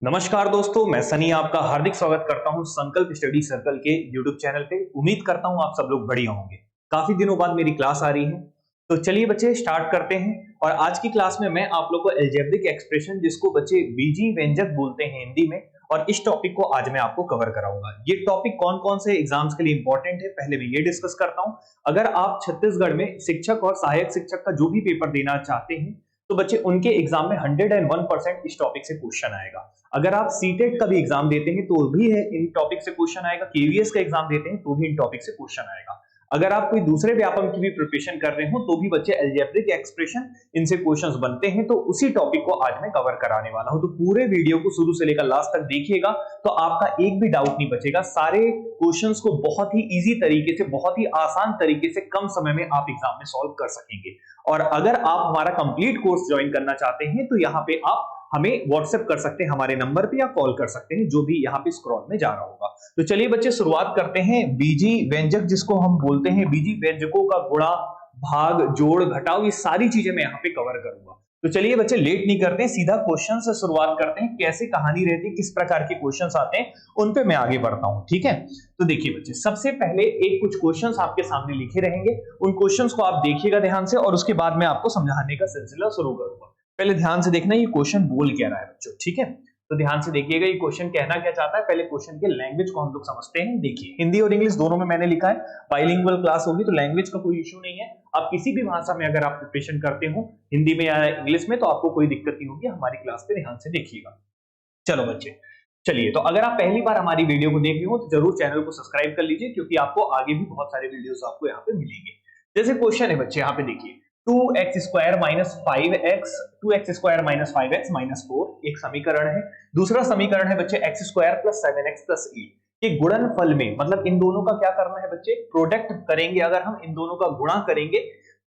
नमस्कार दोस्तों, मैं सनी आपका हार्दिक स्वागत करता हूं संकल्प स्टडी सर्कल के यूट्यूब चैनल पे। उम्मीद करता हूं आप सब लोग बढ़िया होंगे। काफी दिनों बाद मेरी क्लास आ रही है, तो चलिए बच्चे स्टार्ट करते हैं। और आज की क्लास में मैं आप लोग को अलजेब्रिक एक्सप्रेशन, जिसको बच्चे बीजीय व्यंजक बोलते हैं हिंदी में, और इस टॉपिक को आज मैं आपको कवर कराऊंगा। ये टॉपिक कौन कौन से एग्जाम्स के लिए इंपॉर्टेंट है, पहले मैं ये डिस्कस करता हूं। अगर आप छत्तीसगढ़ में शिक्षक और सहायक शिक्षक का जो भी पेपर देना चाहते हैं, तो बच्चे उनके एग्जाम में 101% इस टॉपिक से क्वेश्चन आएगा। अगर आप सीटेट का भी एग्जाम देते हैं तो भी है इन टॉपिक से क्वेश्चन आएगा, केवीएस का एग्जाम देते हैं तो भी इन टॉपिक से क्वेश्चन आएगा। अगर आप कोई दूसरे व्यापम की भी प्रिपरेशन कर रहे हो तो भी बच्चे अलजेब्रिक एक्सप्रेशन इनसे क्वेश्चंस बनते हैं। तो उसी टॉपिक को आज मैं कवर कराने वाला हूं, तो पूरे वीडियो को शुरू से लेकर लास्ट तक देखिएगा, तो आपका एक भी डाउट नहीं बचेगा। सारे क्वेश्चंस को बहुत ही इजी तरीके से, बहुत ही आसान तरीके से, कम समय में आप एग्जाम में सॉल्व कर सकेंगे। और अगर आप हमारा कंप्लीट कोर्स ज्वाइन करना चाहते हैं तो यहाँ पे आप हमें व्हाट्सएप कर सकते हैं हमारे नंबर पे, या कॉल कर सकते हैं जो भी यहाँ पे स्क्रॉल में जा रहा होगा। तो चलिए बच्चे शुरुआत करते हैं। बीजीय व्यंजक जिसको हम बोलते हैं, बीजीय व्यंजकों का गुणा, भाग, जोड़, घटाव, ये सारी चीजें मैं यहाँ पे कवर करूंगा। तो चलिए बच्चे लेट नहीं करते हैं, सीधा क्वेश्चन से शुरुआत करते हैं। कैसे कहानी रहती है, किस प्रकार के क्वेश्चंस आते हैं, उन पे मैं आगे बढ़ता हूं, ठीक है। तो देखिए बच्चे, सबसे पहले एक कुछ क्वेश्चंस आपके सामने लिखे रहेंगे, उन क्वेश्चंस को आप देखिएगा ध्यान से, और उसके बाद मैं आपको समझाने का सिलसिला शुरू करूंगा। पहले ध्यान से देखना ये क्वेश्चन बोल क्या रहा है बच्चों, ठीक है। तो ध्यान से देखिएगा ये क्वेश्चन कहना क्या चाहता है। पहले क्वेश्चन के लैंग्वेज को हम लोग समझते हैं। देखिए, हिंदी और इंग्लिश दोनों में मैंने लिखा है, बाइलिंगुअल क्लास होगी, तो लैंग्वेज का कोई इशू नहीं है। आप किसी भी भाषा में अगर आप प्रिपरेशन करते हो, हिंदी में या इंग्लिश में, तो आपको कोई दिक्कत नहीं होगी। हमारी क्लास पे ध्यान से देखिएगा। चलो बच्चे, चलिए, तो अगर आप पहली बार हमारी वीडियो को देख रहे हो तो जरूर चैनल को सब्सक्राइब कर लीजिए, क्योंकि आपको आगे भी बहुत सारे वीडियोस आपको यहाँ पे मिलेंगे। जैसे क्वेश्चन है बच्चे, यहाँ पे देखिए, 2x² minus 5x, 2x² minus 5x minus 4 एक समीकरण है। दूसरा समीकरण है बच्चे x² प्लस 7x प्लस 8। ये गुणनफल में, मतलब इन दोनों का क्या करना है बच्चे, प्रोडक्ट करेंगे। अगर हम इन दोनों का गुणा करेंगे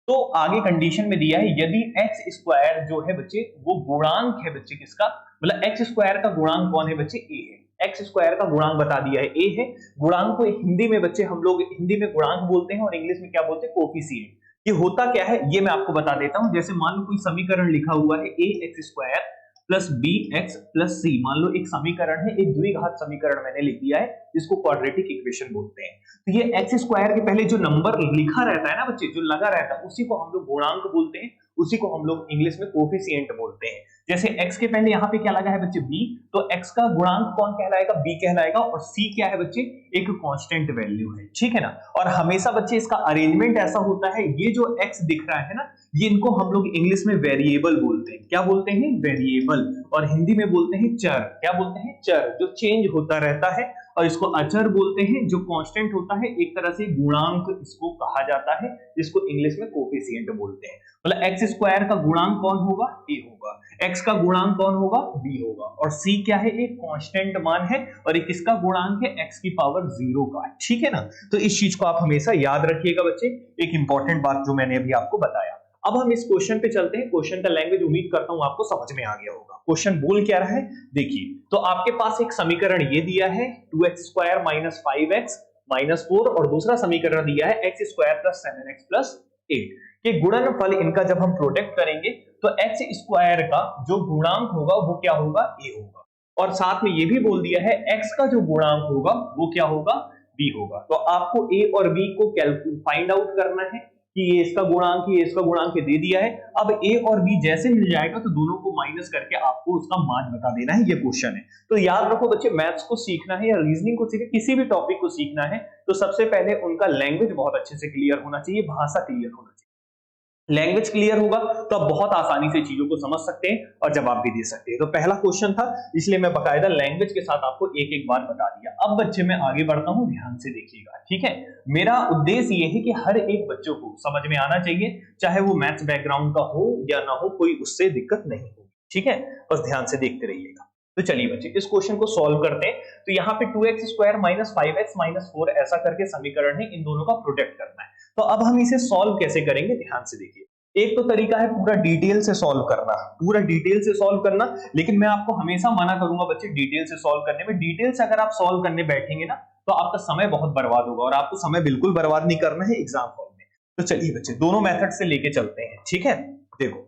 तो आगे कंडीशन में दिया है, यदि x² जो है बच्चे वो गुणांक है बच्चे किसका, मतलब x² का गुणांक कौन है बच्चे, a है। x² का गुणांक बता दिया है, a है। गुणांक को हिंदी में बच्चे हम लोग हिंदी में गुणांक बोलते हैं, और इंग्लिश में क्या बोलते हैं, कोफिशिएंट। ये होता क्या है ये मैं आपको बता देता हूं। जैसे मान लो कोई समीकरण लिखा हुआ है ax² plus bx plus c, मान लो एक समीकरण है, एक द्विघात समीकरण मैंने लिख दिया है, जिसको क्वाड्रेटिक इक्वेशन बोलते हैं। तो ये x² के पहले जो नंबर लिखा रहता है ना बच्चे, जो लगा रहता है, उसी को हम लोग गुणांक बोलते हैं, उसी को हम लोग इंग्लिश में कोफिशिएंट बोलते हैं। जैसे x के पहले यहाँ पे क्या लगा है बच्चे, b, तो x का गुणांक कौन कहलाएगा, b कहलाएगा, और c क्या है बच्चे, एक कांस्टेंट वैल्यू है, ठीक है ना। और हमेशा बच्चे इसका अरेंजमेंट ऐसा होता है, ये जो x दिख रहा है ना, ये इनको हम लोग इंग्लिश में वेरिएबल बोलते हैं। क्या बोलते हैं, वेरिएबल। और हिंदी में बोलते हैं चर। क्या बोलते हैं, चर, जो चेंज होता रहता है। और इसको अचर बोलते हैं, जो कांस्टेंट होता है। एक तरह से गुणांक इसको कहा जाता है, जिसको इंग्लिश में कोफिशिएंट बोलते हैं। मतलब x² का गुणांक कौन होगा, a होगा। x का गुणांक कौन होगा, b होगा। और c क्या है, एक कांस्टेंट मान है, और एक किसका गुणांक है, x की पावर 0 का, ठीक है ना। तो इस चीज को आप हमेशा याद रखिएगा बच्चे, एक इंपॉर्टेंट बात जो मैंने अभी आपको बताया। अब हम इस क्वेश्चन पे चलते हैं। क्वेश्चन का लैंग्वेज उम्मीद करता हूं आपको समझ में आ गया होगा। क्वेश्चन बोल क्या रहा है, देखिए, तो आपके पास एक समीकरण ये दिया है, 2x² माइनस 5x माइनस 4, और दूसरा समीकरण दिया है x² प्लस 7x प्लस 8 के गुणनफल। इनका जब हम प्रोडक्ट करेंगे तो x² का जो गुणांक होगा वो क्या होगा, a होगा। और साथ में ये भी बोल दिया है, x का जो गुणांक होगा वो क्या होगा, b होगा। तो आपको a और b को फाइंड आउट करना है कि ये इसका गुणांक, ये इसका गुणांक दे दिया है। अब a और b जैसे मिल जाएगा तो दोनों को माइनस करके आपको उसका मान बता देना है, ये क्वेश्चन है। तो याद रखो बच्चे, मैथ्स को सीखना है या रीजनिंग को सीखना, किसी भी टॉपिक को सीखना है, तो सबसे पहले उनका लैंग्वेज बहुत अच्छे से क्लियर होना चाहिए, भाषा क्लियर होना चाहिए। लैंग्वेज क्लियर होगा तो आप बहुत आसानी से चीजों को समझ सकते हैं और जवाब भी दे सकते हैं। तो पहला क्वेश्चन था, इसलिए मैं बकायदा लैंग्वेज के साथ आपको एक एक बार बता दिया। अब बच्चे मैं आगे बढ़ता हूं, ध्यान से देखिएगा, ठीक है। मेरा उद्देश्य ये है कि हर एक बच्चों को समझ में आना चाहिए, चाहे वो मैथ्स बैकग्राउंड का हो या ना हो, कोई उससे दिक्कत नहीं होगी, ठीक है। बस ध्यान से देखते रहिएगा। तो चलिए बच्चे, इस क्वेश्चन को सॉल्व करते हैं। तो यहाँ पे 2x² माइनस 5x माइनस 4 ऐसा करके समीकरण है, इन दोनों का प्रोडक्ट करना है। तो अब हम इसे सॉल्व कैसे करेंगे, ध्यान से देखिए। एक तो तरीका है पूरा डिटेल से सॉल्व करना, पूरा डिटेल से सॉल्व करना, लेकिन मैं आपको हमेशा मना करूंगा बच्चे डिटेल से सॉल्व करने में। डिटेल से अगर आप सॉल्व करने बैठेंगे ना तो आपका समय बहुत बर्बाद होगा, और आपको समय बिल्कुल बर्बाद नहीं करना है एग्जाम हॉल में। तो चलिए बच्चे, दोनों मेथड से लेके चलते हैं, ठीक है। देखो,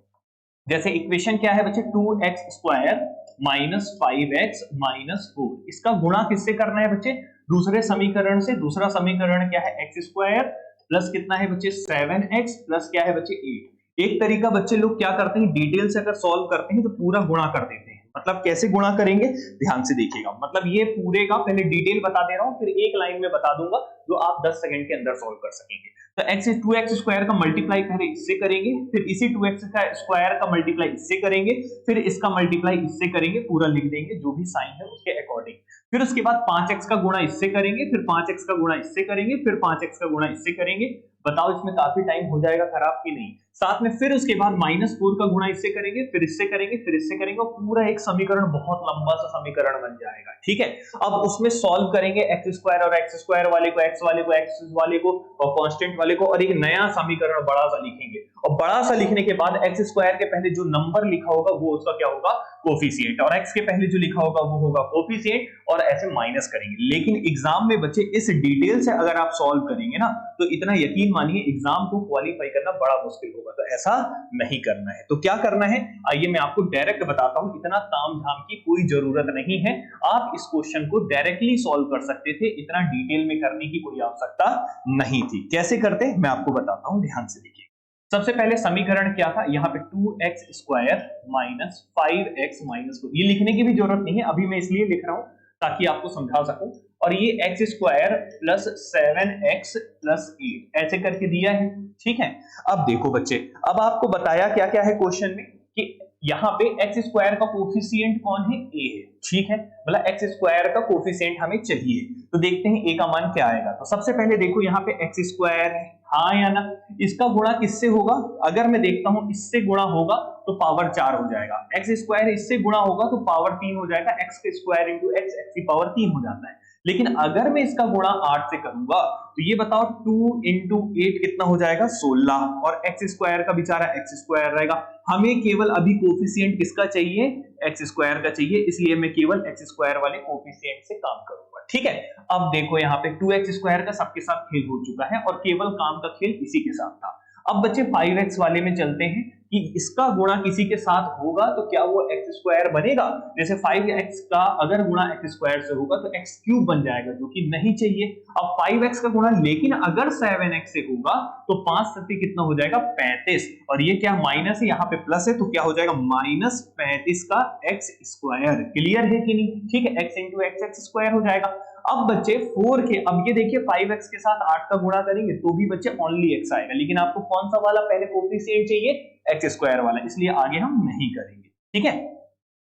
जैसे इक्वेशन क्या है बच्चे, 2x² -5x -4। इसका गुणा किससे करना है बच्चे? दूसरे समीकरण से। दूसरा समीकरण क्या है? एक्स स्क्वायर प्लस कितना है बच्चे? 7x प्लस क्या है बच्चे? 8। एक तरीका बच्चे लोग क्या करते हैं, डिटेल से अगर सॉल्व करते हैं तो पूरा गुणा कर देते हैं। मतलब कैसे गुणा करेंगे, ध्यान से देखिएगा। मतलब ये पूरे का पहले डिटेल बता दे रहा हूं, फिर एक लाइन में बता दूंगा जो आप 10 सेकंड के अंदर सॉल्व कर सकेंगे। तो x 2x स्क्वायर का मल्टीप्लाई पहले इससे करेंगे, फिर इसी 2x का स्क्वायर का मल्टीप्लाई इससे करेंगे, फिर इसका मल्टीप्लाई इससे करेंगे, पूरा लिख देंगे जो भी साइन है उसके अकॉर्डिंग। फिर उसके बाद 5x का गुणा इससे करेंगे, फिर 5x का गुणा इससे करेंगे, फिर 5x का गुणा इससे करेंगे। बताओ इसमें काफी टाइम हो जाएगा खराब कि नहीं? साथ में फिर उसके बाद -4 का गुणा इससे करेंगे, फिर इससे करेंगे, फिर इससे करेंगे, और पूरा एक समीकरण, बहुत लंबा सा समीकरण बन जाएगा। ठीक है, अब उसमें सॉल्व करेंगे एक्स स्क्वायर और एक्स स्क्वायर वाले को, एक्स वाले को, एक्स वाले को और कांस्टेंट वाले को, और एक नया समीकरण बड़ा सा लिखेंगे। और बड़ा सा लिखने के बाद एक्स स्क्वायर के पहले जो नंबर लिखा होगा वो उसका क्या होगा? कोफिशिएंट, और एक्स के पहले जो लिखा होगा वो होगा कोफिशिएंट, और ऐसे माइनस करेंगे। लेकिन एग्जाम में बच्चे इस डिटेल से अगर आप सॉल्व करेंगे ना, तो इतना यकीन मानिए एग्जाम को क्वालिफाई करना बड़ा मुश्किल होगा। तो ऐसा नहीं करना है। तो क्या करना है, आइए मैं आपको डायरेक्ट बताता हूं। इतना तामझाम की कोई जरूरत नहीं है, आप इस क्वेश्चन को डायरेक्टली सॉल्व कर सकते थे, इतना डिटेल में करने की कोई आवश्यकता नहीं थी। कैसे करते मैं आपको बताता हूं, ध्यान से देखिए। सबसे पहले समीकरण क्या था, यहाँ पे 2x square minus 5x minus 4। ये लिखने की भी जरूरत नहीं है, अभी मैं इसलिए लिख रहा हूं ताकि आपको समझा सकूं। और ये x square plus 7x plus 8 ऐसे करके दिया है। ठीक है, अब देखो बच्चे, अब आपको बताया क्या क्या है क्वेश्चन में कि यहाँ पे x स्क्वायर का कोफिशिएंट कौन है? a है। ठीक है, मतलब x स्क्वायर का कोफिशिएंट हमें चाहिए। तो देखते हैं a का मान क्या आएगा। तो सबसे पहले देखो यहाँ पे x स्क्वायर है, हाँ या ना? इसका गुणा किससे होगा? अगर मैं देखता हूं इससे गुणा होगा तो पावर 4 हो जाएगा। एक्स स्क्वायर इससे गुणा होगा तो पावर 3 हो जाएगा। एक्स के स्क्वायर इंटू एक्स, एक्स की पावर 3 हो जाता है। लेकिन अगर मैं इसका गुणा 8 से करूंगा तो ये बताओ 2 इंटू 8 कितना हो जाएगा? 16, और एक्स स्क्वायर का बेचारा एक्स स्क्वायर रहेगा। हमें केवल अभी कोफिशिएंट किसका चाहिए? एक्स स्क्वायर का चाहिए, इसलिए मैं केवल एक्स स्क्वायर वाले कोफिशिएंट से काम करूंगा। ठीक है, अब देखो यहाँ पे 2x स्क्वायर का सबके साथ खेल हो चुका है और केवल काम का खेल इसी के साथ था। अब बच्चे 5x वाले में चलते हैं कि इसका गुणा किसी के साथ होगा तो क्या वो एक्स स्क्वायर बनेगा? जैसे 5x का अगर गुणा एक्स स्क्वायर से होगा तो एक्स क्यूब बन जाएगा, जो कि नहीं चाहिए। अब 5x का गुणा, लेकिन अगर 7x से होगा तो 5 सत्ती कितना हो जाएगा? 35, और ये क्या माइनस है, यहाँ पे प्लस है, तो क्या हो जाएगा? -35 का एक्स स्क्वायर। क्लियर है कि नहीं? ठीक है, x into X, X square हो जाएगा। अब बच्चे 4 के, अब ये देखिए 5x के साथ 8 का गुणा करेंगे तो भी बच्चे ओनली x आएगा, लेकिन आपको कौन सा वाला पहले कोफिशिएंट चाहिए? एक्स स्क्वायर वाला, इसलिए आगे हम नहीं करेंगे। ठीक है,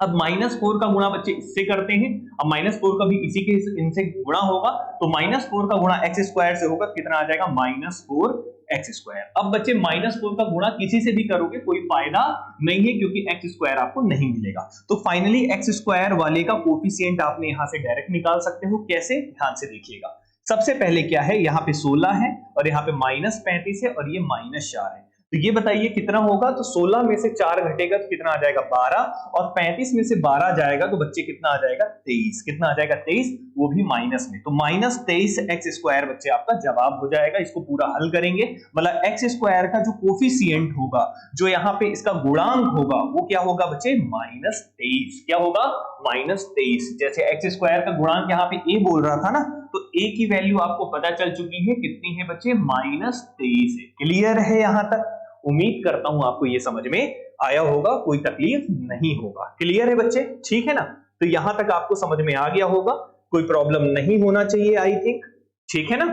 अब -4 का गुणा बच्चे इससे करते हैं। अब -4 का भी इसी के इनसे गुणा होगा तो -4 का गुणा एक्स स्क्वायर से होगा, कितना आ जाएगा? -4 एक्स स्क्वायर। अब बच्चे -4 का गुणा किसी से भी करोगे कोई फायदा नहीं है, क्योंकि एक्स स्क्वायर आपको नहीं मिलेगा। तो फाइनली एक्स स्क्वायर वाले का कोफिशिएंट आपने यहां से डायरेक्ट निकाल सकते हो। कैसे? ध्यान से देखिएगा। सबसे पहले क्या है, यहाँ पे 16 है और यहाँ पे -35 है और ये -4 है। तो ये बताइए कितना होगा? तो 16 में से 4 घटेगा तो कितना आ जाएगा? 12, और 35 में से 12 जाएगा तो बच्चे कितना आ जाएगा? 23। कितना आ जाएगा? 23, वो भी माइनस में। तो -23 एक्स स्क्वायर बच्चे आपका जवाब हो जाएगा। इसको पूरा हल करेंगे, मतलब एक्स स्क्वायर का जो कोफिशिएंट होगा, जो यहाँ पे इसका गुणांक होगा, वो क्या होगा बच्चे? -23। क्या होगा? -23। जैसे एक्स स्क्वायर का गुणांक यहाँ पे a बोल रहा था ना, तो a की वैल्यू आपको पता चल चुकी है, कितनी है बच्चे? -23 है। क्लियर है यहां तक? उम्मीद करता हूं आपको ये समझ में आया होगा, कोई तकलीफ नहीं होगा। क्लियर है बच्चे? ठीक है ना? तो यहां तक आपको समझ में आ गया होगा, कोई प्रॉब्लम नहीं होना चाहिए आई थिंक। ठीक है ना,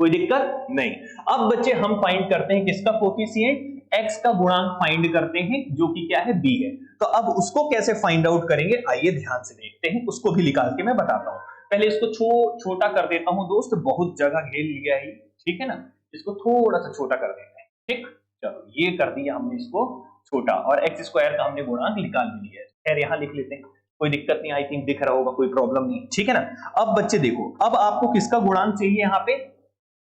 कोई दिक्कत नहीं। अब बच्चे हम फाइंड करते हैं किसका कोफिशिएंट? x का गुणांक फाइंड करते हैं, जो कि क्या है? b है। तो अब उसको कैसे फाइंड आउट करेंगे, आइए ध्यान से देखते हैं। उसको भी निकाल के मैं बताता हूं। पहले इसको छोटा कर देता हूं दोस्त, बहुत जगह घेर लिया है। ठीक है ना, इसको थोड़ा सा छोटा कर देते हैं। ठीक, चलो ये कर दिया हमने इसको छोटा, और एक्स स्क्वायर का हमने गुणांक निकाल भी लिया है। खैर यहाँ लिख लेते हैं, कोई दिक्कत नहीं, आई थिंक दिख रहा होगा, कोई प्रॉब्लम नहीं। ठीक है ना? अब बच्चे देखो, अब आपको किसका गुणांक चाहिए? यहाँ पे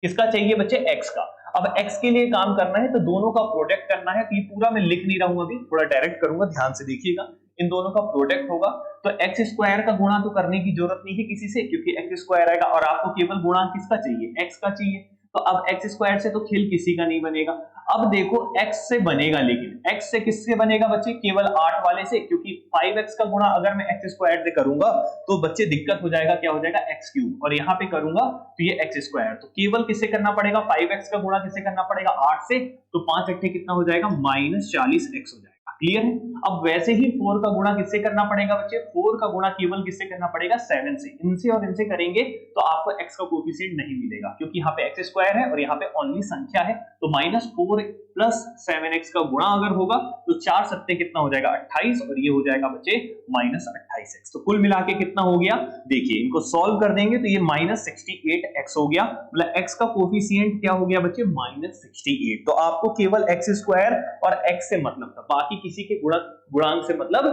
किसका चाहिए बच्चे? एक्स का। अब x के लिए काम करना है तो दोनों का प्रोडक्ट करना है। तो ये पूरा मैं लिख नहीं रहा हूं, अभी थोड़ा डायरेक्ट करूंगा, ध्यान से देखिएगा। इन दोनों का प्रोडक्ट होगा तो एक्स स्क्वायर का गुणा तो करने की जरूरत नहीं है किसी से, क्योंकि एक्स स्क्वायर आएगा, और आपको केवल गुणा किसका चाहिए? एक्स का चाहिए। तो अब एक्स स्क्वायर से तो खेल किसी का नहीं बनेगा। अब देखो x से बनेगा, लेकिन x से किससे बनेगा बच्चे? केवल 8 वाले से, क्योंकि 5x का गुणा अगर मैं x स्क्वायर से करूंगा तो बच्चे दिक्कत हो जाएगा, क्या हो जाएगा? x क्यूब, और यहाँ पे करूंगा तो ये x स्क्वायर। तो केवल किससे करना पड़ेगा? 5x का गुणा किससे करना पड़ेगा? 8 से। तो 5 अट्ठे कितना हो जाएगा? -40x हो जाएगा। क्लियर है? अब वैसे ही 4 का गुणा किससे करना पड़ेगा बच्चे? 4 का गुणा केवल किससे करना पड़ेगा? 7 से। इनसे और इनसे करेंगे तो आपको x का कोफिशिएंट नहीं मिलेगा, क्योंकि यहाँ पे x स्क्वायर है और यहाँ पे ओनली संख्या है। तो -4 प्लस 7x का गुणा अगर होगा तो 4 सत्ते कितना हो जाएगा? 28, और ये हो जाएगा बच्चे -28x। तो कुल मिला के कितना हो गया? देखिए इनको सॉल्व कर देंगे तो ये -68x हो गया, मतलब x का कोफिशिएंट क्या हो गया बच्चे? -68। तो आपको केवल x स्क्वायर और x से मतलब था, बाकी किसी के गुणांक से मतलब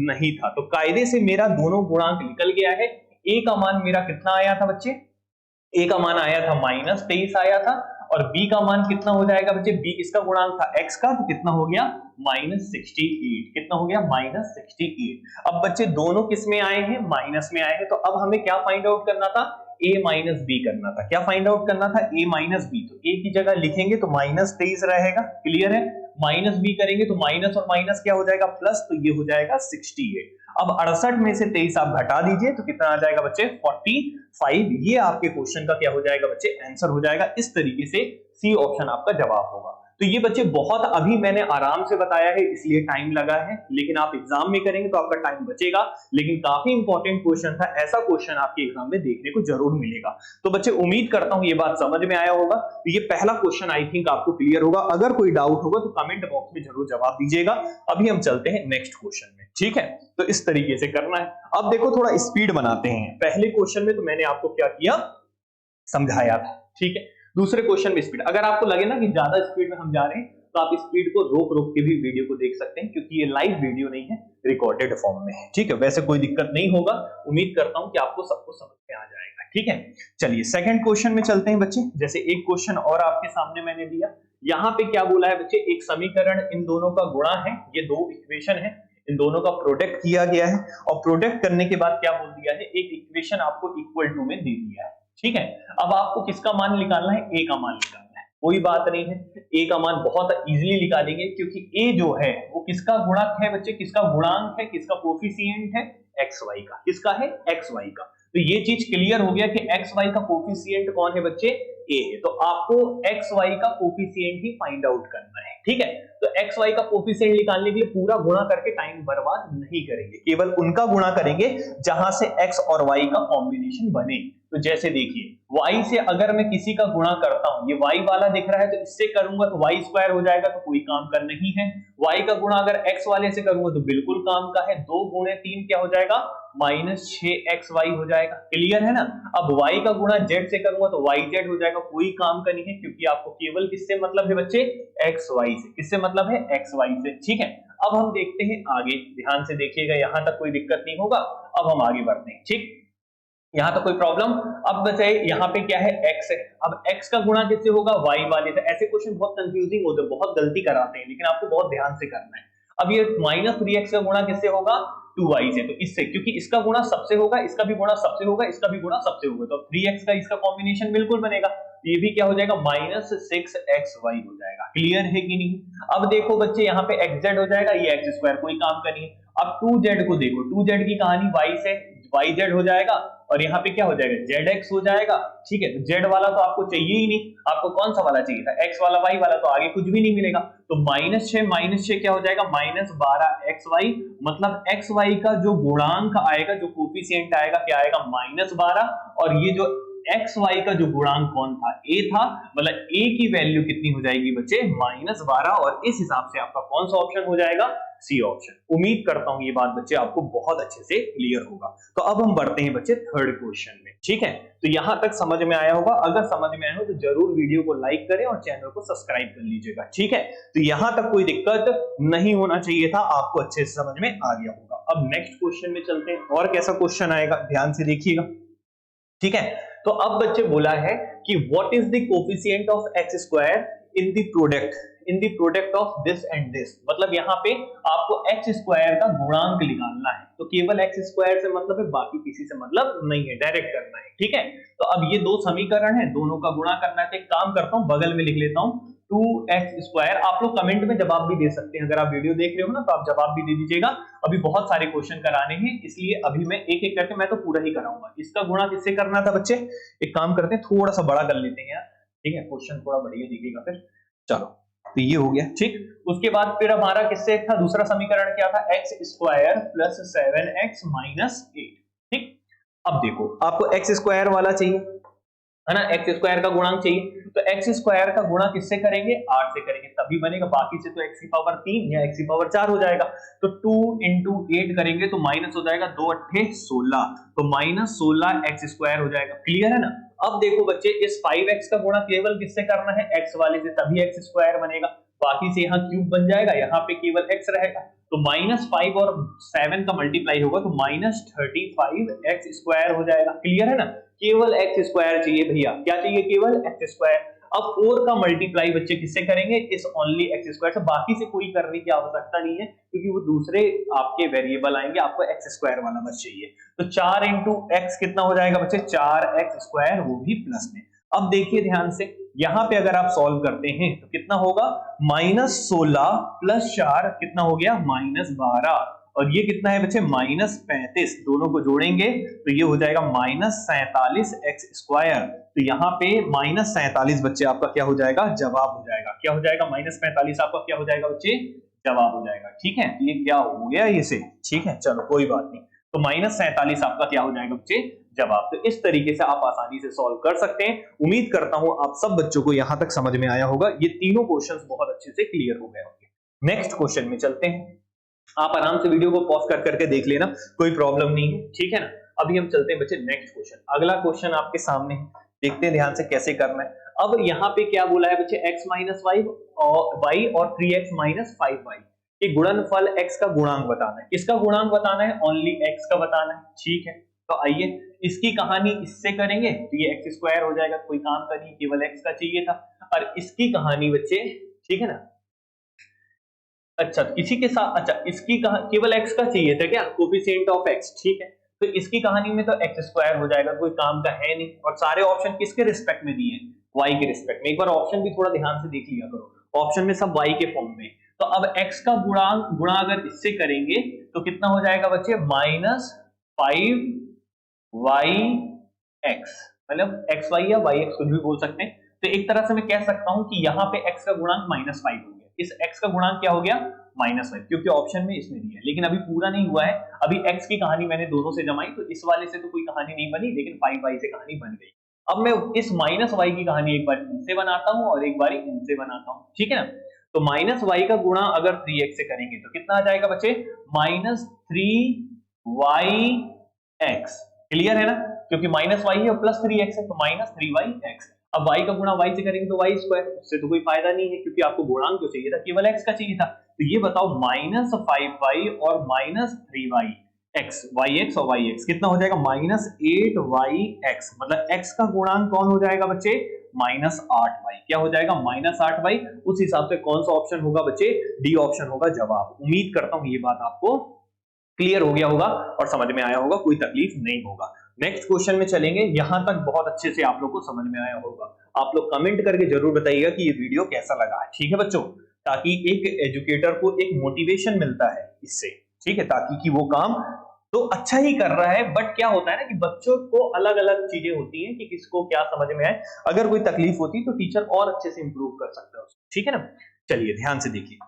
नहीं था। तो कायदे से मेरा दोनों गुणांक निकल गया है। a का मान मेरा कितना आया था बच्चे? a का मान आया था -23 आया था, और b का मान कितना हो जाएगा बच्चे? b किसका गुणांक था? x का, तो कितना हो गया? -68। कितना हो गया? -68। अब बच्चे दोनों किस में आए हैं? माइनस में आए हैं। तो अब हमें क्या फाइंड आउट करना था? a माइनस बी करना था। क्या फाइंड आउट करना था? a minus B. तो a की जगह लिखेंगे तो -23 रहेगा। क्लियर है? माइनस बी करेंगे तो माइनस और माइनस क्या हो जाएगा? प्लस। तो ये हो जाएगा 68। अब 68 में से 23 आप घटा दीजिए तो कितना आ जाएगा बच्चे? 45। ये आपके क्वेश्चन का क्या हो जाएगा बच्चे? आंसर हो जाएगा। इस तरीके से सी ऑप्शन आपका जवाब होगा। तो ये बच्चे बहुत अभी मैंने आराम से बताया है, इसलिए टाइम लगा है, लेकिन आप एग्जाम में करेंगे तो आपका टाइम बचेगा। लेकिन काफी इंपॉर्टेंट क्वेश्चन था, ऐसा क्वेश्चन आपके एग्जाम में देखने को जरूर मिलेगा। तो बच्चे उम्मीद करता हूं ये बात समझ में आया होगा। तो ये पहला क्वेश्चन आई थिंक आपको क्लियर होगा। अगर कोई डाउट होगा तो कमेंट बॉक्स में जरूर जवाब दीजिएगा। अभी हम चलते हैं नेक्स्ट क्वेश्चन में, ठीक है? तो इस तरीके से करना है। अब देखो थोड़ा स्पीड बनाते हैं। पहले क्वेश्चन में तो मैंने आपको क्या किया? समझाया था, ठीक है? दूसरे क्वेश्चन में स्पीड, अगर आपको लगे ना कि ज्यादा स्पीड में हम जा रहे हैं तो आप स्पीड को रोक रोक के भी वीडियो को देख सकते हैं, क्योंकि ये लाइव वीडियो नहीं है, रिकॉर्डेड फॉर्म में है, ठीक है? वैसे कोई दिक्कत नहीं होगा। उम्मीद करता हूं कि आपको सबको समझ में आ जाएगा, ठीक है? चलिए सेकंड क्वेश्चन में चलते हैं बच्चे। जैसे एक क्वेश्चन और आपके सामने मैंने दिया, यहाँ पे क्या बोला है बच्चे? एक समीकरण इन दोनों का गुणा है, ये दो इक्वेशन है, इन दोनों का प्रोडक्ट किया गया है, और प्रोडक्ट करने के बाद क्या बोल दिया है? एक इक्वेशन आपको इक्वल टू में दे दिया है, ठीक है? अब आपको किसका मान निकालना है? a का मान निकालना है। कोई बात नहीं है, a का मान बहुत इजीली निकालेंगे, क्योंकि a जो है वो किसका गुणक है बच्चे? किसका गुणांक है? किसका कोफिशिएंट है? xy का। किसका है? xy का। तो ये चीज क्लियर हो गया कि xy का कोफिशिएंट कौन है बच्चे? a है। तो आपको xy का कोफिशिएंट ही फाइंड आउट करना है, ठीक है? तो xy का कोफिशिएंट निकालने के लिए पूरा गुणा करके टाइम बर्बाद नहीं करेंगे, केवल उनका गुणा करेंगे जहां से x और y का कॉम्बिनेशन बने। तो जैसे देखिए y से अगर मैं किसी का गुणा करता हूं, ये y वाला दिख रहा है तो इससे करूंगा तो y स्क्वायर हो जाएगा, तो कोई काम का नहीं है। y का गुणा अगर x वाले से करूंगा तो बिल्कुल काम का है। 2 गुणे 3 क्या हो जाएगा? -6xy हो जाएगा। क्लियर है ना? अब y का गुणा z से करूंगा तो yz हो जाएगा, कोई काम का नहीं है, क्योंकि आपको केवल किससे मतलब है बच्चे? xy से। किससे मतलब है? xy से, ठीक है? अब हम देखते हैं आगे, ध्यान से देखिएगा, यहां तक कोई दिक्कत नहीं होगा। अब हम आगे बढ़ते हैं, ठीक? यहां तक कोई प्रॉब्लम? अब बचे यहाँ पे क्या है? x है। अब x का गुणा किससे होगा? y वाले से। ऐसे क्वेश्चन बहुत कंफ्यूजिंग होते हैं, बहुत गलती कराते हैं, लेकिन आपको बहुत ध्यान से करना है। अब ये -3x का गुणा किससे होगा? 2y से। तो इससे, क्योंकि इसका गुणा सबसे होगा, इसका भी गुणा सबसे होगा, इसका भी गुणा सबसे होगा, तो 3x का इसका कॉम्बिनेशन बिल्कुल बनेगा। ये भी क्या हो जाएगा? -6xy हो जाएगा। क्लियर है कि नहीं? अब देखो बच्चे यहाँ पे xz हो जाएगा, ये x स्क्वायर, कोई काम का नहीं है। अब 2z को देखो, 2z की कहानी y से yz हो जाएगा, और यहाँ पे क्या हो जाएगा? zx हो जाएगा, ठीक है? तो z वाला तो आपको चाहिए ही नहीं, आपको कौन सा वाला चाहिए था? x वाला, y वाला, तो आगे कुछ भी नहीं मिलेगा। तो -6 क्या हो जाएगा? -12xy, मतलब xy का जो गुणांक आएगा, जो कोफिशिएंट आएगा, क्या आएगा? -12, और ये जो xy का जो गुणांक कौन था? a था, मतलब a की वैल्यू कितनी हो जाएगी बच्चे? -12, और इस हिसाब से आपका कौन सा ऑप्शन हो जाएगा? C option. उम्मीद करता हूं ये बात बच्चे आपको बहुत अच्छे से क्लियर होगा। तो अब हम बढ़ते हैं बच्चे थर्ड क्वेश्चन में, ठीक है? तो यहां तक समझ में आया होगा। अगर समझ में आया हो तो जरूर वीडियो को लाइक करें और चैनल को सब्सक्राइब कर लीजिएगा, ठीक है? तो यहां तक कोई दिक्कत नहीं होना चाहिए था, आपको अच्छे से समझ में आ गया होगा। अब नेक्स्ट क्वेश्चन में चलते हैं, और कैसा क्वेश्चन आएगा ध्यान से देखिएगा, ठीक है? तो अब बच्चे बोला है कि what is the coefficient of x square in the product of this and this. मतलब यहाँ पे आपको x स्क्वायर का गुणांक निकालना है। तो केवल x स्क्वायर से मतलब है, बाकी किसी से मतलब नहीं है, डायरेक्ट करना है, ठीक है? तो अब ये दो समीकरण है, दोनों का गुणा करना है। तो एक काम करता हूं, बगल में लिख लेता हूं, 2x²। आप लोग कमेंट में जवाब भी दे सकते हैं, अगर आप वीडियो देख रहे हो ना तो आप जवाब भी दे दीजिएगा। अभी बहुत सारे क्वेश्चन कराने हैं, इसलिए अभी मैं एक एक करके मैं तो पूरा ही कराऊंगा। इसका गुणा किससे करना था बच्चे? एक काम करते हैं, थोड़ा सा बड़ा कर लेते हैं यार, ठीक है, क्वेश्चन थोड़ा बढ़िया दिखेगा फिर। चलो, तो ये हो गया, ठीक। उसके बाद फिर हमारा किससे था? दूसरा समीकरण क्या था? x² प्लस 7x माइनस 8, ठीक। अब देखो, आपको x² वाला चाहिए, है ना, x² का गुणांक चाहिए, तो x² का गुणा किससे करेंगे? 8 से करेंगे, तभी बनेगा। बाकी से तो x⁴ या x⁴ हो जाएगा। तो 2 into 8 करेंगे तो माइनस हो जाएगा, 2 अट्ठे 16, तो माइनस 16x² हो जाएगा। क्लियर है ना? अब देखो बच्चे, इस 5x का गुणा केवल किससे करना है? x वाले से, तभी x² बनेगा। बाकी से यहाँ क्यूब बन जाएगा, यहाँ पे केवल x रहेगा, तो -5 और 7 का मल्टीप्लाई होगा तो -35x² हो जाएगा। क्लियर है ना? केवल x² चाहिए भैया, क्या चाहिए? केवल x²। अब 4 का मल्टीप्लाई बच्चे किससे करेंगे? इस ओनली x² से, बाकी से कोई करने की आवश्यकता नहीं है, क्योंकि वो दूसरे आपके वेरिएबल आएंगे, आपको x² वाला बस चाहिए। तो 4 into x कितना हो जाएगा बच्चे? 4x², वो भी प्लस में। अब देखिए ध्यान से, यहां पे अगर आप सॉल्व करते हैं तो कितना होगा? -16 प्लस 4 कितना हो गया? -12, और ये कितना है बच्चे? -35। दोनों को जोड़ेंगे तो ये हो जाएगा -47x²। तो यहाँ पे -47 बच्चे आपका क्या हो जाएगा? जवाब हो जाएगा। क्या हो जाएगा? -45 आपका क्या हो जाएगा बच्चे? जवाब हो जाएगा। ठीक है, ये क्या हो गया ये से, ठीक है, चलो कोई बात नहीं। तो -47 आपका क्या हो जाएगा बच्चे? जवाब। तो इस तरीके से आप आसानी से सॉल्व कर सकते हैं। उम्मीद करता हूं आप सब बच्चों को यहां तक समझ में आया होगा। ये तीनों क्वेश्चंस बहुत अच्छे से क्लियर हो गए होंगे। नेक्स्ट क्वेश्चन में चलते हैं। आप आराम से वीडियो को पॉज कर करके देख लेना, कोई प्रॉब्लम नहीं है, ठीक है ना। अभी हम चलते हैं बच्चे नेक्स्ट क्वेश्चन। अगला क्वेश्चन आपके सामने है, देखते हैं ध्यान से कैसे करना है। अब यहाँ पे क्या बोला है बच्चे? x माइनस वाई और 3x माइनस 5y के गुणनफल x का गुणांक बताना है। किसका गुणांक बताना है? ओनली x का बताना है, ठीक है। तो आइए इसकी कहानी इससे करेंगे, तो ये x² हो जाएगा, कोई काम का नहीं, केवल x का चाहिए था। और इसकी कहानी बच्चे, ठीक है ना, अच्छा इसी के साथ, अच्छा इसकी केवल x का चाहिए था क्या? कोफिशिएंट ऑफ x, ठीक है। तो इसकी कहानी में तो x² हो जाएगा, कोई काम का है नहीं। और सारे ऑप्शन किसके रिस्पेक्ट में दिए हैं? y के रिस्पेक्ट में। एक बार ऑप्शन भी थोड़ा ध्यान से देख लिया करो, ऑप्शन में सब y के फॉर्म में। तो अब x का गुणा अगर इससे करेंगे तो कितना हो जाएगा बच्चे? -5yx, मतलब xy या yx कुछ भी बोल सकते हैं। तो एक तरह से मैं कह सकता हूं कि यहाँ पे x का गुणांक -5 हो गया, इस x का गुणांक क्या हो गया? -5, क्योंकि ऑप्शन में इसमें दिया है। लेकिन अभी पूरा नहीं हुआ है, अभी x की कहानी मैंने दोनों से जमाई, तो इस वाले से तो कोई कहानी नहीं बनी, लेकिन 5y से कहानी बन गई। अब मैं इस -y की कहानी एक बार इनसे बनाता हूं और एक बार इनसे बनाता हूं, ठीक है ना। तो -y का गुणा अगर 3x से करेंगे तो कितना आ जाएगा बच्चे? -3yx। क्लियर है ना, क्योंकि -y है और +3x है, तो -3yx। अब y का गुणा y से करेंगे तो y², उससे तो कोई फायदा नहीं है, क्योंकि आपको गुणांक जो चाहिए था केवल x का चाहिए था। तो ये बताओ -5y और -3yx, yx और yx कितना हो जाएगा? -8yx। मतलब x का गुणांक कौन हो जाएगा बच्चे? -8y। क्या हो जाएगा? -8y। उस हिसाब से कौन सा ऑप्शन होगा बच्चे? डी ऑप्शन होगा जवाब। उम्मीद करता हूं ये बात आपको क्लियर हो गया होगा और समझ में आया होगा, कोई तकलीफ नहीं होगा। नेक्स्ट क्वेश्चन में चलेंगे, यहां तक बहुत अच्छे से आप लोग को समझ में आया होगा। आप लोग कमेंट करके जरूर बताइएगा कि ये वीडियो कैसा लगा है, ठीक है बच्चों, ताकि एक एजुकेटर को एक मोटिवेशन मिलता है इससे, ठीक है, ताकि कि वो काम तो अच्छा ही कर रहा है। बट क्या होता है ना कि बच्चों को अलग अलग चीजें होती हैं कि किसको क्या समझ में आए। अगर कोई तकलीफ होती है तो टीचर और अच्छे से इंप्रूव कर सकता है उसको, ठीक है ना। चलिए ध्यान से देखिए।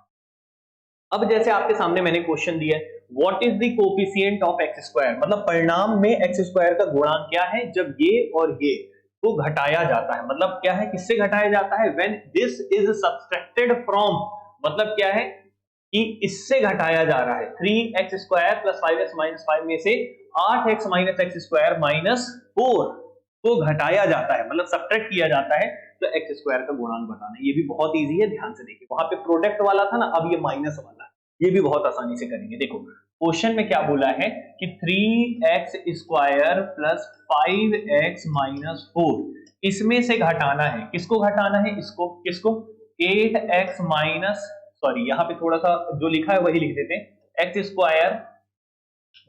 अब जैसे आपके सामने मैंने क्वेश्चन दिया है, what is the coefficient of x², मतलब परिणाम में x² का गुणांक क्या है जब ये और ये को घटाया जाता है। मतलब क्या है, किससे घटाया जाता है? When this is subtracted from, मतलब क्या है कि इससे घटाया जा रहा है 3x² प्लस 5x माइनस 5 में से 8x माइनस x² माइनस 4 को घटाया जाता है, मतलब सब्ट्रैक्ट किया जाता है। तो x² का गुणांक बताना है, ये भी बहुत इजी है, ध्यान से देखिए। वहां पे प्रोडक्ट वाला था ना, अब ये माइनस वाला है, ये भी बहुत आसानी से करेंगे। देखो क्वेश्चन में क्या बोला है कि 3x² प्लस 5x माइनस 4, इसमें से घटाना है, किसको घटाना है? इसको, किसको? 8x माइनस, सॉरी यहाँ पे थोड़ा सा जो लिखा है वही लिख देते हैं, x²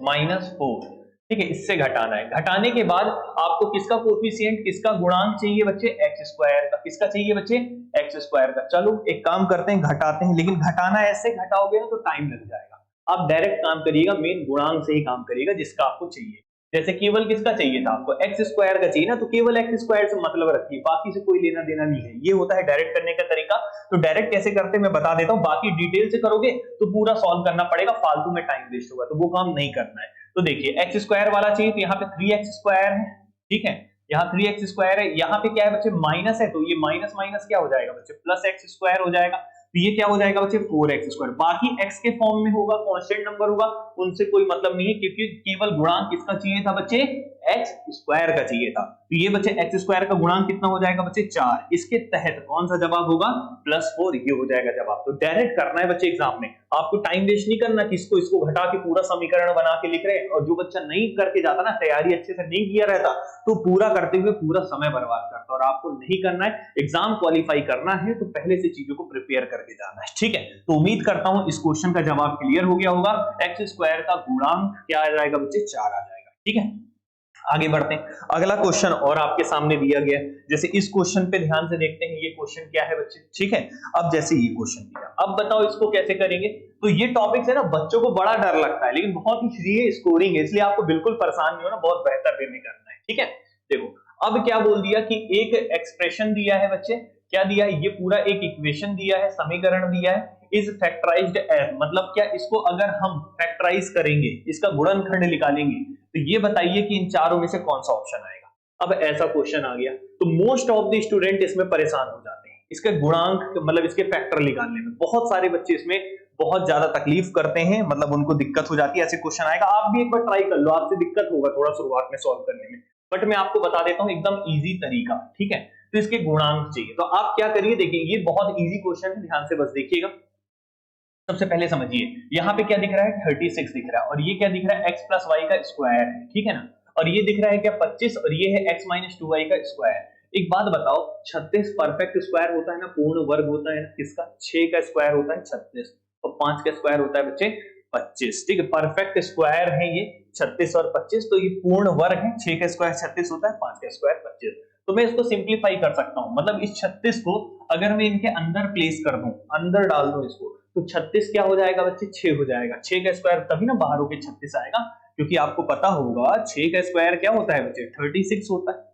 माइनस 4 ठीक है, इससे घटाना है। घटाने के बाद आपको किसका कोफिशिएंट, किसका गुणांक चाहिए बच्चे, एक्स स्क्वायर का। किसका चाहिए बच्चे, एक्स स्क्वायर का। चलो एक काम करते हैं, घटाते हैं, लेकिन घटाना ऐसे घटाओगे ना तो टाइम लग जाएगा। आप डायरेक्ट काम करिएगा, मेन गुणांक से ही काम करिएगा जिसका आपको चाहिए। जैसे केवल किसका चाहिए था आपको, एक्स स्क्वायर का चाहिए ना, तो केवल एक्स स्क्वायर से मतलब रखिए, बाकी से कोई लेना देना नहीं है। ये होता है डायरेक्ट करने का तरीका। तो डायरेक्ट कैसे करते हैं मैं बता देता हूं, बाकी डिटेल से करोगे तो पूरा सॉल्व करना पड़ेगा, फालतू में टाइम वेस्ट होगा, तो वो काम नहीं करना है। तो देखिए एक्स स्क्वायर वाला चाहिए, तो यहाँ पे 3x स्क्वायर है, ठीक है, यहाँ 3x स्क्वायर है, यहाँ पे क्या है बच्चे, माइनस है, तो ये माइनस माइनस क्या हो जाएगा बच्चे, प्लस एक्स स्क्वायर हो जाएगा। तो ये क्या हो जाएगा बच्चे, 4x स्क्वायर। बाकी x के फॉर्म में होगा, कांस्टेंट नंबर होगा, उनसे कोई मतलब नहीं है, क्योंकि केवल गुणांक किसका चाहिए था बच्चे, x स्क्वायर का चाहिए था। तो ये बच्चे x स्क्वायर का गुणांक कितना हो जाएगा बच्चे, 4। इसके तहत कौन सा जवाब होगा, +4, ये हो जाएगा जवाब। तो डायरेक्ट करना है बच्चे एग्जाम में, आपको टाइम वेस्ट नहीं करना कि इसको घटा के पूरा समीकरण बना के लिख रहे हैं। और जो बच्चा नहीं करके जाता ना, तैयारी अच्छे से नहीं किया रहता, तो पूरा करते हुए पूरा समय बर्बाद करता। और आपको नहीं करना है, एग्जाम क्वालिफाई करना है तो पहले से चीजों को प्रिपेयर करके जाना है, ठीक है। तो उम्मीद करता हूं इस क्वेश्चन का जवाब क्लियर हो गया होगा। एक्स स्क्वायर का गुणांक क्या आ जाएगा बच्चे, 4 आ जाएगा, ठीक है। आगे बढ़ते हैं, अगला क्वेश्चन और आपके सामने दिया गया है। जैसे इस क्वेश्चन पे ध्यान से देखते हैं, ये क्वेश्चन क्या है बच्चे, ठीक है। अब जैसे ये क्वेश्चन दिया, अब बताओ इसको कैसे करेंगे। तो ये टॉपिक है ना, बच्चों को बड़ा डर लगता है, लेकिन बहुत ही फ्री स्कोरिंग है, इसलिए आपको बिल्कुल परेशान नहीं होना, बहुत बेहतर वे में करना है, ठीक है। देखो अब क्या बोल दिया कि एक एक्सप्रेशन दिया है बच्चे, क्या दिया है, ये पूरा एक इक्वेशन दिया है, समीकरण दिया है, इज फैक्टराइज्ड एज, मतलब क्या, इसको अगर हम फैक्टराइज करेंगे, इसका गुणनखंड निकालेंगे, तो ये बताइए कि इन चारों में से कौन सा ऑप्शन आएगा। अब ऐसा क्वेश्चन आ गया तो मोस्ट ऑफ द स्टूडेंट इसमें परेशान हो जाते हैं, इसके गुणांक मतलब इसके फैक्टर निकालने में। बहुत सारे बच्चे इसमें बहुत ज्यादा तकलीफ करते हैं, मतलब उनको दिक्कत हो जाती है। ऐसे क्वेश्चन आएगा, आप भी एक बार ट्राई कर लो, आपसे दिक्कत होगा थोड़ा शुरुआत में सॉल्व करने में, बट मैं आपको बता देता हूं एकदम इजी तरीका, ठीक है। तो इसके गुणांक चाहिए, तो आप क्या करिए, देखिए ये बहुत इजी क्वेश्चन है, ध्यान से बस देखिएगा। सबसे पहले समझिए, यहाँ पे क्या दिख रहा है, 36 दिख रहा है, और ये क्या दिख रहा है, x प्लस वाई का स्क्वायर है, ठीक है ना। और ये दिख रहा है क्या, 25, और ये है x माइनस 2y का स्क्वायर। एक बात बताओ, 36 परफेक्ट स्क्वायर होता है ना, पूर्ण वर्ग होता है ना, किसका, 6 का स्क्वायर होता है 36, और 5 का स्क्वायर होता है बच्चे 25, ठीक है। परफेक्ट स्क्वायर है ये 36 और 25, तो ये पूर्ण वर्ग है, 6 का स्क्वायर 36 होता है, 5 का स्क्वायर 25। तो मैं इसको सिंप्लीफाई कर सकता हूं, मतलब इस 36 को अगर मैं इनके अंदर प्लेस कर दूं, अंदर डाल दूं इसको, तो 36 क्या हो जाएगा बच्चे, 6 हो जाएगा। 6 का स्क्वायर तभी ना बाहर होके 36 आएगा, क्योंकि आपको पता होगा 6 का स्क्वायर क्या होता है बच्चे, 36 होता है।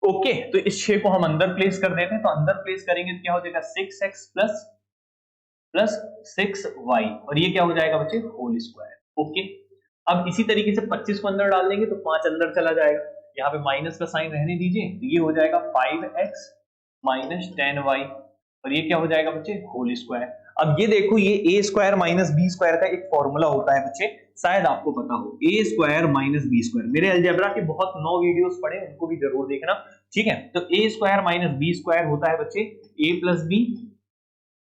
ओके, तो इस 6 को हम अंदर प्लेस कर देते हैं, तो अंदर प्लेस करेंगे तो क्या हो जाएगा, 6x प्लस 6y, और ये क्या हो जाएगा बच्चे, होल स्क्वायर। ओके, अब इसी तरीके से 25 को अंदर डाल देंगे तो 5 अंदर चला जाएगा, यहाँ पे माइनस का साइन रहने दीजिए, तो ये हो जाएगा 5x माइनस 10y, और ये क्या हो जाएगा बच्चे, होल स्क्वायर। अब ये देखो, ये a square minus B square का एक फॉर्मूला होता है बच्चे, शायद आपको पता हो, a square minus B square. मेरे अलजेब्रा के बहुत 9 वीडियोस पढ़े, उनको भी जरूर देखना, ठीक है। तो a square minus B square होता है बच्चे a प्लस बी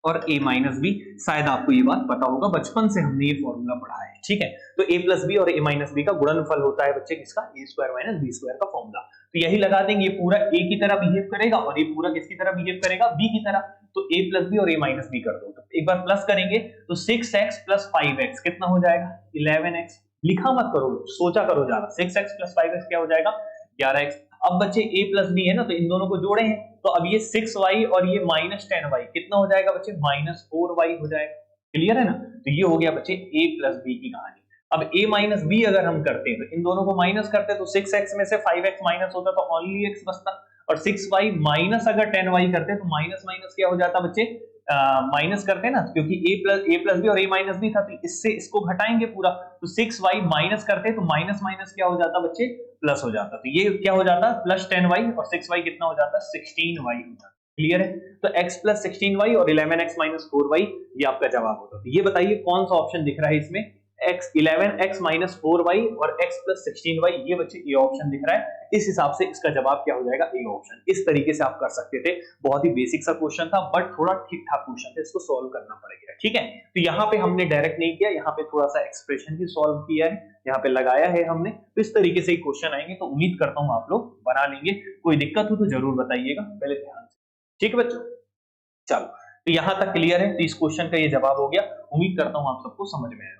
और a माइनस बी, शायद आपको ये बात पता होगा, बचपन से हमने ये फॉर्मूला पढ़ा है, ठीक है। तो a प्लस बी और a माइनस बी का गुणनफल होता है बच्चे किसका, a square minus B square का फॉर्मूला। तो यही लगा देंगे, ये पूरा a की तरह बिहेव करेगा और ये पूरा किसकी तरह बिहेव करेगा, b की तरह। तो a प्लस बी और a माइनस बी कर दो, तो एक बार प्लस करेंगे तो 6x प्लस 5x कितना हो जाएगा, 11x। लिखा मत करो, सोचा करो ज्यादा। 6x प्लस 5x क्या हो जाएगा, 11x। अब बच्चे a प्लस बी है ना, तो इन दोनों को जोड़े हैं, तो अब ये 6y और ये माइनस 10y कितना हो जाएगा बच्चे, माइनस 4y हो जाएगा। क्लियर है ना, तो ये हो गया बच्चे a प्लस बी की कहानी। अब a माइनस बी अगर हम करते हैं, तो इन दोनों को माइनस करते हैं, तो 6x में से 5x माइनस होता तो ओनली x बचता, और 6y माइनस अगर 10y करते हैं तो माइनस माइनस क्या हो जाता बच्चे, माइनस करते हैं ना, क्योंकि a प्लस बी और a माइनस बी था, तो इससे इसको घटाएंगे पूरा, तो 6y माइनस करते हैं तो माइनस माइनस क्या हो जाता बच्चे, प्लस हो जाता। तो ये क्या हो जाता, प्लस 10y, और 6y कितना हो जाता, 16y हो जाता। क्लियर है, तो x प्लस 16y और 11x माइनस 4y ये आपका जवाब होता। तो ये बताइए कौन सा ऑप्शन दिख रहा है इसमें, x 11x माइनस 4y और x प्लस 16y, ये बच्चे ये ऑप्शन दिख रहा है। इस हिसाब से इसका जवाब क्या हो जाएगा, ए ऑप्शन। इस तरीके से आप कर सकते थे, बहुत ही बेसिक सा क्वेश्चन था, बट थोड़ा ठीक ठाक क्वेश्चन था, इसको सॉल्व करना पड़ेगा, ठीक है। तो यहाँ पे हमने डायरेक्ट नहीं किया, यहाँ पे थोड़ा सा एक्सप्रेशन भी सॉल्व किया है, यहाँ पे लगाया है हमने। तो इस तरीके से क्वेश्चन आएंगे, तो उम्मीद करता हूँ आप लोग बना लेंगे। कोई दिक्कत हो तो जरूर बताइएगा, पहले ध्यान से, ठीक है बच्चों। चलो, तो यहाँ तक क्लियर है, तो इस क्वेश्चन का ये जवाब हो गया। उम्मीद करता हूँ आप सबको समझ में आया।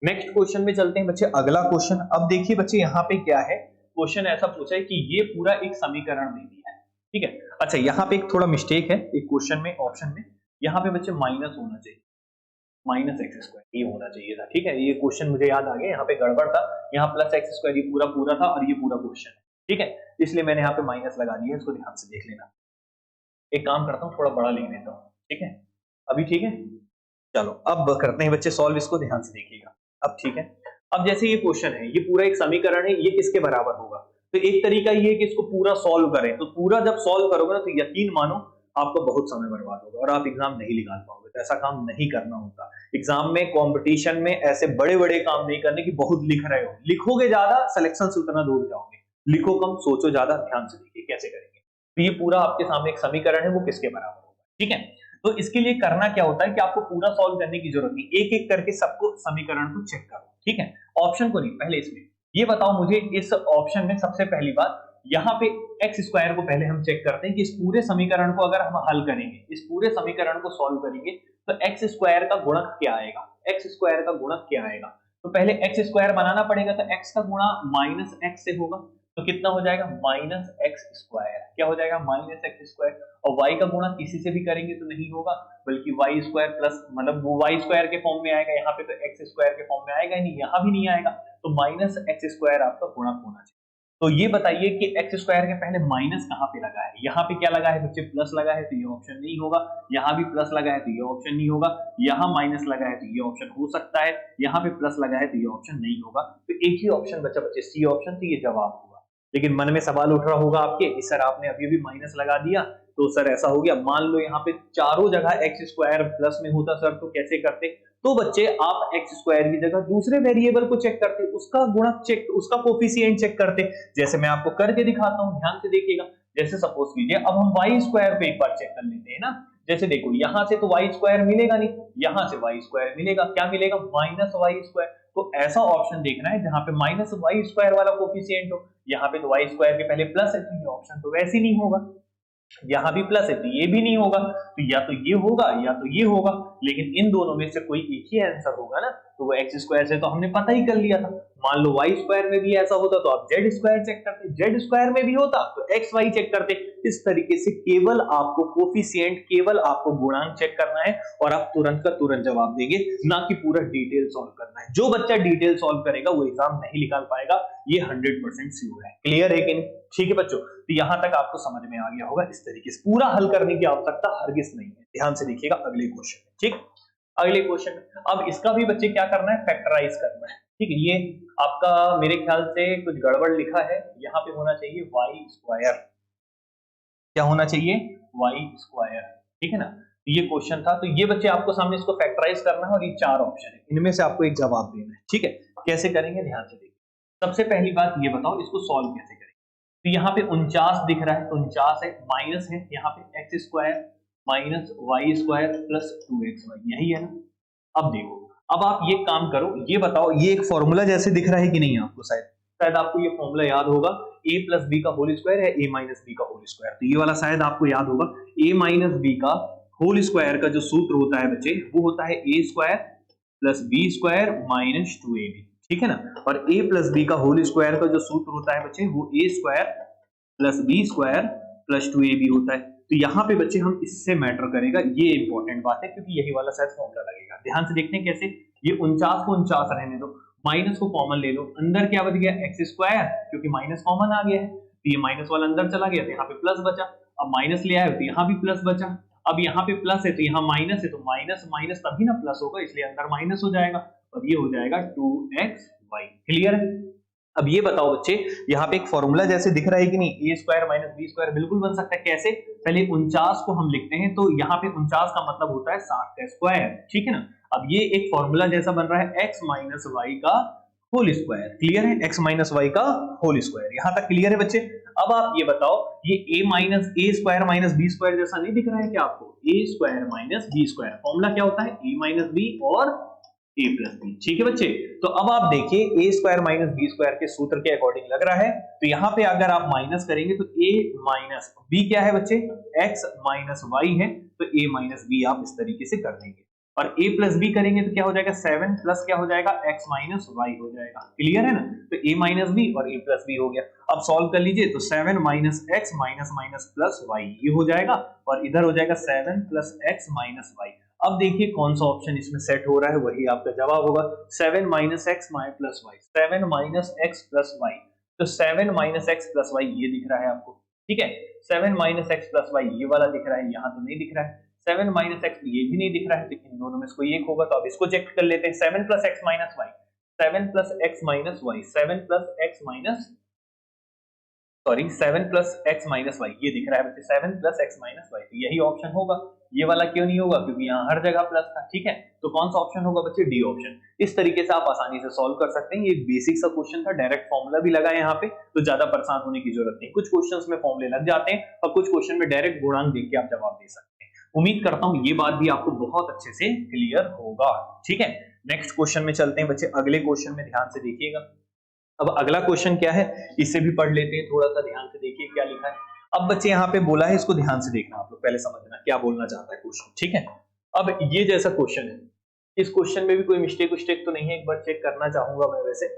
नेक्स्ट क्वेश्चन में चलते हैं बच्चे, अगला क्वेश्चन। अब देखिए बच्चे यहाँ पे क्या है, क्वेश्चन ऐसा पूछा है कि ये पूरा एक समीकरण दे दिया है, ठीक है। अच्छा यहाँ पे एक थोड़ा मिस्टेक है एक क्वेश्चन में, ऑप्शन में, यहाँ पे बच्चे माइनस होना चाहिए, माइनस एक्स स्क्वायर ये होना चाहिए था, ठीक है। ये क्वेश्चन मुझे याद आ गया, यहाँ पे गड़बड़ था, यहाँ प्लस एक्स स्क्वायर ये पूरा पूरा था और ये पूरा क्वेश्चन है, ठीक है, इसलिए मैंने यहाँ पे माइनस लगा दिया, इसको ध्यान से देख लेना। एक काम करता हूँ, थोड़ा बड़ा लिख देता हूँ, ठीक है, अभी ठीक है। चलो अब करते हैं बच्चे सॉल्व, इसको ध्यान से देखिएगा। अब ठीक है, अब जैसे ये क्वेश्चन है, ये पूरा एक समीकरण है, ये किसके बराबर होगा, तो एक तरीका ये है कि इसको पूरा सॉल्व करें, तो पूरा जब सॉल्व करोगे ना तो यकीन मानो आपको बहुत समय बर्बाद होगा और आप एग्जाम नहीं निकाल पाओगे, तो ऐसा काम नहीं करना होता। एग्जाम में, कंपटीशन में ऐसे बड़े बड़े काम नहीं करने की, बहुत लिख रहे हो, लिखोगे ज्यादा सिलेक्शन से उतना दूर जाओगे, लिखो कम सोचो ज्यादा। ध्यान से देखिए कैसे करेंगे, तो ये पूरा आपके सामने एक समीकरण है, वो किसके बराबर होगा, ठीक है। तो इसके लिए करना क्या होता है कि आपको पूरा सॉल्व करने की जरूरत नहीं, एक एक करके सबको समीकरण को चेक करो, ठीक है, ऑप्शन को नहीं, पहले इसमें ये बताओ मुझे, इस ऑप्शन में सबसे पहली बात यहाँ पे एक्स स्क्वायर को पहले हम चेक करते हैं कि इस पूरे समीकरण को अगर हम हल करेंगे, इस पूरे समीकरण को सॉल्व करेंगे तो एक्स स्क्वायर का गुणक क्या आएगा, एक्स स्क्वायर का गुणक क्या आएगा, तो पहले एक्स स्क्वायर बनाना पड़ेगा, तो एक्स का गुणा माइनस एक्स से होगा, तो कितना हो जाएगा माइनस एक्स स्क्वायर, क्या हो जाएगा माइनस एक्स स्क्वायर, और y का गुणा किसी से भी करेंगे तो नहीं होगा, बल्कि वाई स्क्वायर प्लस, मतलब वो वाई स्क्वायर के फॉर्म में आएगा, यहाँ पे तो एक्स स्क्वायर के फॉर्म में आएगा ही नहीं, यहाँ भी नहीं आएगा, तो माइनस एक्स स्क्वायर आपका गुणक होना चाहिए। तो ये बताइए कि एक्स स्क्वायर के पहले माइनस कहाँ पे लगा है, यहाँ पे क्या लगा है बच्चे, प्लस लगा है, तो ये ऑप्शन नहीं होगा, यहाँ भी प्लस लगा है तो ये ऑप्शन नहीं होगा, यहाँ माइनस लगा है तो ये ऑप्शन हो सकता है, यहाँ पे प्लस लगा है तो ये ऑप्शन नहीं होगा, तो एक ही ऑप्शन बचा बच्चे, सी ऑप्शन, तो ये जवाब होगा। लेकिन मन में सवाल उठ रहा होगा आपके कि सर आपने अभी भी माइनस लगा दिया, तो सर ऐसा हो गया, मान लो यहाँ पे चारों जगह एक्स स्क्वायर प्लस में होता सर, तो कैसे करते, तो बच्चे आप एक्स स्क्वायर की जगह दूसरे वेरिएबल को चेक करते, उसका गुणक चेक, उसका कोफिशिएंट चेक करते, जैसे मैं आपको करके दिखाता हूं, ध्यान से देखिएगा। जैसे सपोज कीजिए अब हम वाई स्क्वायर पे एक बार चेक कर लेते हैं ना, जैसे देखो यहाँ से तो वाई स्क्वायर मिलेगा नहीं, यहाँ से वाई स्क्वायर मिलेगा, क्या मिलेगा माइनस वाई स्क्वायर, तो ऐसा ऑप्शन देखना है जहां पे माइनस वाई स्क्वायर वाला कोफिशिएंट हो, यहाँ पे तो वाई स्क्वायर के पहले प्लस है, तो ये ऑप्शन तो वैसे नहीं होगा, यहाँ भी प्लस है तो ये भी नहीं होगा, तो या तो ये होगा या तो ये होगा, लेकिन इन दोनों में से कोई एक ही आंसर होगा ना, तो वो एक्स स्क्वायर से तो हमने पता ही कर लिया था। मान लो वाई स्क्वायर में भी ऐसा होता तो आप जेड स्क्वायर चेक करते, जेड स्क्वायर में भी होता तो एक्स वाई चेक करते। इस तरीके से केवल आपको कोफिशिएंट, केवल आपको गुणांक चेक करना है और आप तुरंत का तुरंत जवाब देंगे, ना कि पूरा डिटेल सॉल्व करना है। जो बच्चा डिटेल सॉल्व करेगा वो एग्जाम नहीं निकाल पाएगा, ये 100% श्योर है। क्लियर है कि नहीं, ठीक है बच्चों, तो यहां तक आपको समझ में आ गया होगा। इस तरीके से पूरा हल करने की आवश्यकता हरगिज नहीं है। ध्यान से देखिएगा अगले क्वेश्चन में, ठीक, अगले क्वेश्चन। अब इसका भी बच्चे क्या करना है, फैक्टराइज करना है, ठीक है। ये आपका मेरे ख्याल से कुछ गड़बड़ लिखा है, यहाँ पे होना चाहिए वाई स्क्वायर, क्या होना चाहिए वाई स्क्वायर, ठीक है ना। ये क्वेश्चन था, तो ये बच्चे आपको सामने इसको फैक्टराइज करना है और ये 4 ऑप्शन है, इनमें से आपको एक जवाब देना है, ठीक है। कैसे करेंगे ध्यान से देखिए। सबसे पहली बात ये बताओ इसको सॉल्व कैसे करेंगे, तो यहाँ पे 49 दिख रहा है, तो 49 है, माइनस है यहाँ पे X square minus Y square plus 2xy, यही है ना। अब देखो, अब आप ये काम करो, ये बताओ, ये एक फॉर्मूला जैसे दिख रहा है कि नहीं आपको, शायद आपको ये फॉर्मूला याद होगा, a प्लस बी का होल स्क्वायर है a माइनस बी का होल स्क्वायर, तो ये वाला शायद आपको याद होगा। a माइनस बी का होल स्क्वायर का जो सूत्र होता है बच्चे, वो होता है a square plus B square minus 2ab, ठीक है ना। और a प्लस बी का होल स्क्वायर का जो सूत्र होता है बच्चे, वो a square plus B square plus 2ab होता है। तो यहाँ पे बच्चे हम इससे मैटर करेगा, ये इंपॉर्टेंट बात है, क्योंकि यही वाला शायद फॉर्मूला लगेगा। ध्यान से देखते हैं कैसे, ये 49 को 49 रहने दो, माइनस को कॉमन ले लो, अंदर क्या बच गया एक्स स्क्वायर, क्योंकि माइनस कॉमन आ गया है, तो ये माइनस वाला अंदर चला गया, तो यहाँ पे प्लस बचा, अब माइनस ले आए तो यहाँ भी प्लस बचा, अब यहाँ पे प्लस है तो यहाँ माइनस है, तो माइनस माइनस तभी ना प्लस होगा, इसलिए अंदर माइनस हो जाएगा और ये हो जाएगा 2xy। क्लियर है। अब ये बताओ बच्चे, यहाँ पे एक फॉर्मूला जैसे दिख रहा है कि नहीं, a square minus B square, बिल्कुल बन सकता है। कैसे, पहले 49 को हम लिखते हैं, तो यहाँ पे 49 का मतलब होता है 60 का स्क्वायर, ठीक है ना। अब ये एक फॉर्मूला जैसा बन रहा है x माइनस वाई का होल स्क्वायर, क्लियर है, x माइनस वाई का होल स्क्वायर, यहाँ तक क्लियर है बच्चे। अब आप ये बताओ, ये a square minus B square जैसा नहीं दिख रहा है क्या आपको, a square minus B square, formula क्या होता है a माइनस बी और a प्लस बी, ठीक है बच्चे। तो अब आप देखिए a square minus B square के सूत्र के अकॉर्डिंग लग रहा है, तो यहाँ पे अगर आप माइनस करेंगे तो a माइनस b क्या है बच्चे, x माइनस वाई है, तो a माइनस बी आप इस तरीके से कर देंगे। और a प्लस बी करेंगे तो क्या हो जाएगा 7 प्लस क्या हो जाएगा x माइनस वाई हो जाएगा। क्लियर है ना? तो a माइनस बी और a प्लस बी हो गया। अब सॉल्व कर लीजिए तो 7 minus X minus minus plus Y ये हो जाएगा और इधर हो जाएगा 7 प्लस एक्स माइनस वाई। अब देखिए कौन सा ऑप्शन इसमें सेट हो रहा है, वही आपका जवाब होगा 7 minus X plus Y. 7 minus X plus Y, तो 7 माइनस एक्स प्लस वाई ये दिख रहा है आपको, ठीक है। 7 माइनस एक्स प्लस वाई ये वाला दिख रहा है, यहाँ तो नहीं दिख रहा है। 7 माइनस एक्स ये भी नहीं दिख रहा है, तो इन दोनों में से कोई एक होगा। तो अब इसको चेक कर लेते हैं। 7 plus X minus Y, 7 plus X minus Y, 7 plus X minus sorry 7 plus X minus Y ये दिख रहा है बच्चे, 7 प्लस एक्स माइनस वाई, तो यही ऑप्शन होगा। ये वाला क्यों नहीं होगा? क्योंकि यहाँ हर जगह प्लस था, ठीक है। तो कौन सा ऑप्शन होगा बच्चे? D option. इस तरीके से आप आसानी से सॉल्व कर सकते हैं। ये बेसिक सा क्वेश्चन था, डायरेक्ट फॉर्मूला भी लगा है यहाँ पे, तो ज्यादा परेशान होने की जरूरत नहीं। कुछ क्वेश्चंस में फॉर्मूले लग जाते हैं और कुछ क्वेश्चन में डायरेक्ट गुणांक देख के आप जवाब दे सकते हैं। उम्मीद करता हूँ ये बात भी आपको बहुत अच्छे से क्लियर होगा, ठीक है। नेक्स्ट क्वेश्चन में चलते हैं बच्चे। अगले क्वेश्चन में ध्यान से देखिएगा। अब अगला क्वेश्चन क्या है इसे भी पढ़ लेते हैं, थोड़ा सा ध्यान से देखिए क्या लिखा है। अब बच्चे यहाँ पे बोला है, इसको ध्यान से देखना, आप लोग पहले समझना क्या बोलना चाहता है क्वेश्चन, ठीक है। अब ये जैसा क्वेश्चन है, इस क्वेश्चन में भी कोई मिस्टेक तो नहीं है, एक बार चेक करना चाहूंगा मैं। वैसे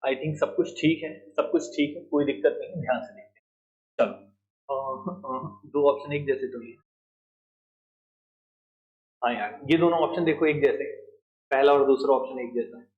आई थिंक सब कुछ ठीक है, सब कुछ ठीक है, कोई दिक्कत नहीं है। ध्यान से देखते हैं। चलो दो ऑप्शन एक जैसे तो नहीं है। हाँ यार, ये दोनों ऑप्शन देखो एक जैसे, पहला और दूसरा ऑप्शन एक जैसा है।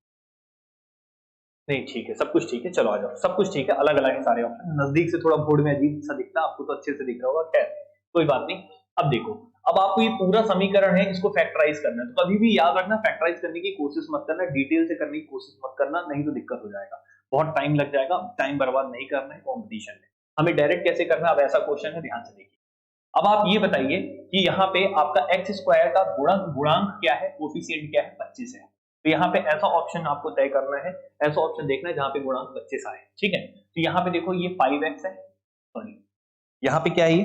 नहीं ठीक है, सब कुछ ठीक है, चलो आ जाओ। सब कुछ ठीक है, अलग अलग है सारे ऑप्शन। नजदीक से थोड़ा बोर्ड में अजीब सा दिखता है, आपको तो अच्छे से दिख रहा होगा, खैर कोई बात नहीं। अब देखो, अब आपको ये पूरा समीकरण है, इसको फैक्टराइज करना है। तो कभी भी याद रखना, फैक्टराइज करने की कोशिश मत करना, डिटेल से करने की कोशिश मत करना, नहीं तो दिक्कत हो जाएगा, बहुत टाइम लग जाएगा। टाइम बर्बाद नहीं करना है कॉम्पिटिशन में, हमें डायरेक्ट कैसे करना है। अब ऐसा क्वेश्चन है, ध्यान से देखिए। अब आप ये बताइए कि यहाँ पे आपका एक्स स्क्वायर का गुणांक क्या है, कोफिशिएंट क्या है, 25 है। तो यहाँ पे ऐसा ऑप्शन आपको तय करना है, ऐसा ऑप्शन देखना है जहां पे गुणांक 25 आए, ठीक है। तो यहाँ पे देखो ये 5x है, सॉरी यहाँ पे क्या है, ये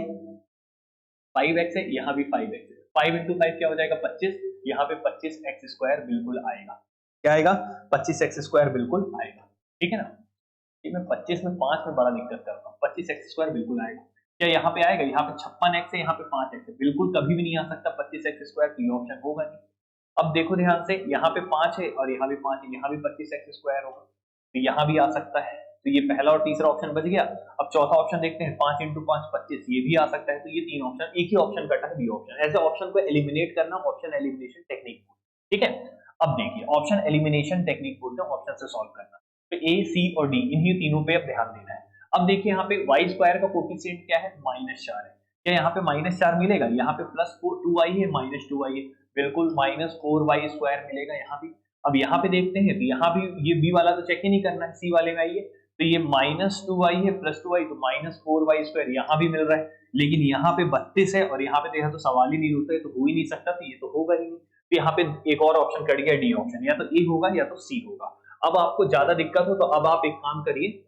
5x है, यहाँ भी 5x है। 5 इंटू 5 क्या हो जाएगा 25, यहाँ पे 25x स्क्वायर बिल्कुल आएगा। क्या आएगा? 25x स्क्वायर बिल्कुल आएगा, ठीक है ना। ये मैं 25 में 5 में बड़ा दिक्कत करता हूँ, 25x स्क्वायर बिल्कुल आएगा। क्या यहाँ पे आएगा? यहाँ पे 56x है, यहाँ पे 5x है, बिल्कुल कभी भी नहीं आ सकता 25x स्क्वायर, तो ये ऑप्शन होगा नहीं। अब देखो ध्यान से, यहाँ पे 5 है और यहाँ भी 5 है, यहाँ भी 25x स्क्वायर होगा, तो यहाँ भी आ सकता है। तो ये पहला और तीसरा ऑप्शन बच गया। अब चौथा ऑप्शन देखते हैं, 5 इंटू 5 25, ये भी आ सकता है। तो ये तीन ऑप्शन, एक ही ऑप्शन कटा है, बी ऑप्शन। ऐसे ऑप्शन को एलिमिनेट करना ऑप्शन एलिमिनेशन टेक्निक, ठीक है। अब देखिए, ऑप्शन एलिमिनेशन टेक्निक बोलते हैं ऑप्शन से सॉल्व करना। तो ए, सी और डी, इन्हीं तीनों पे अब ध्यान देना है। अब देखिए यहाँ पे वाई स्क्वायर का कोफिशिएंट क्या है? -4 है। क्या यहाँ पे -4 मिलेगा? यहाँ पे +2y है, -2y है, बिल्कुल -4y स्क्वायर मिलेगा यहाँ भी। अब यहाँ पे देखते हैं, तो यहाँ भी ये बी वाला तो चेक ही नहीं करना है, सी वाले में आइए। तो ये -2y है, +2y, तो -4y स्क्वायर यहाँ भी मिल रहा है। लेकिन यहाँ पे 32 है और यहाँ पे देखा तो सवाल ही नहीं होता है, तो हो ही नहीं सकता, तो ये तो होगा ही नहीं। तो यहाँ पे एक और ऑप्शन कट गया, डी ऑप्शन, या तो ए होगा या तो सी होगा। अब आपको ज्यादा दिक्कत हो तो अब आप एक काम करिए,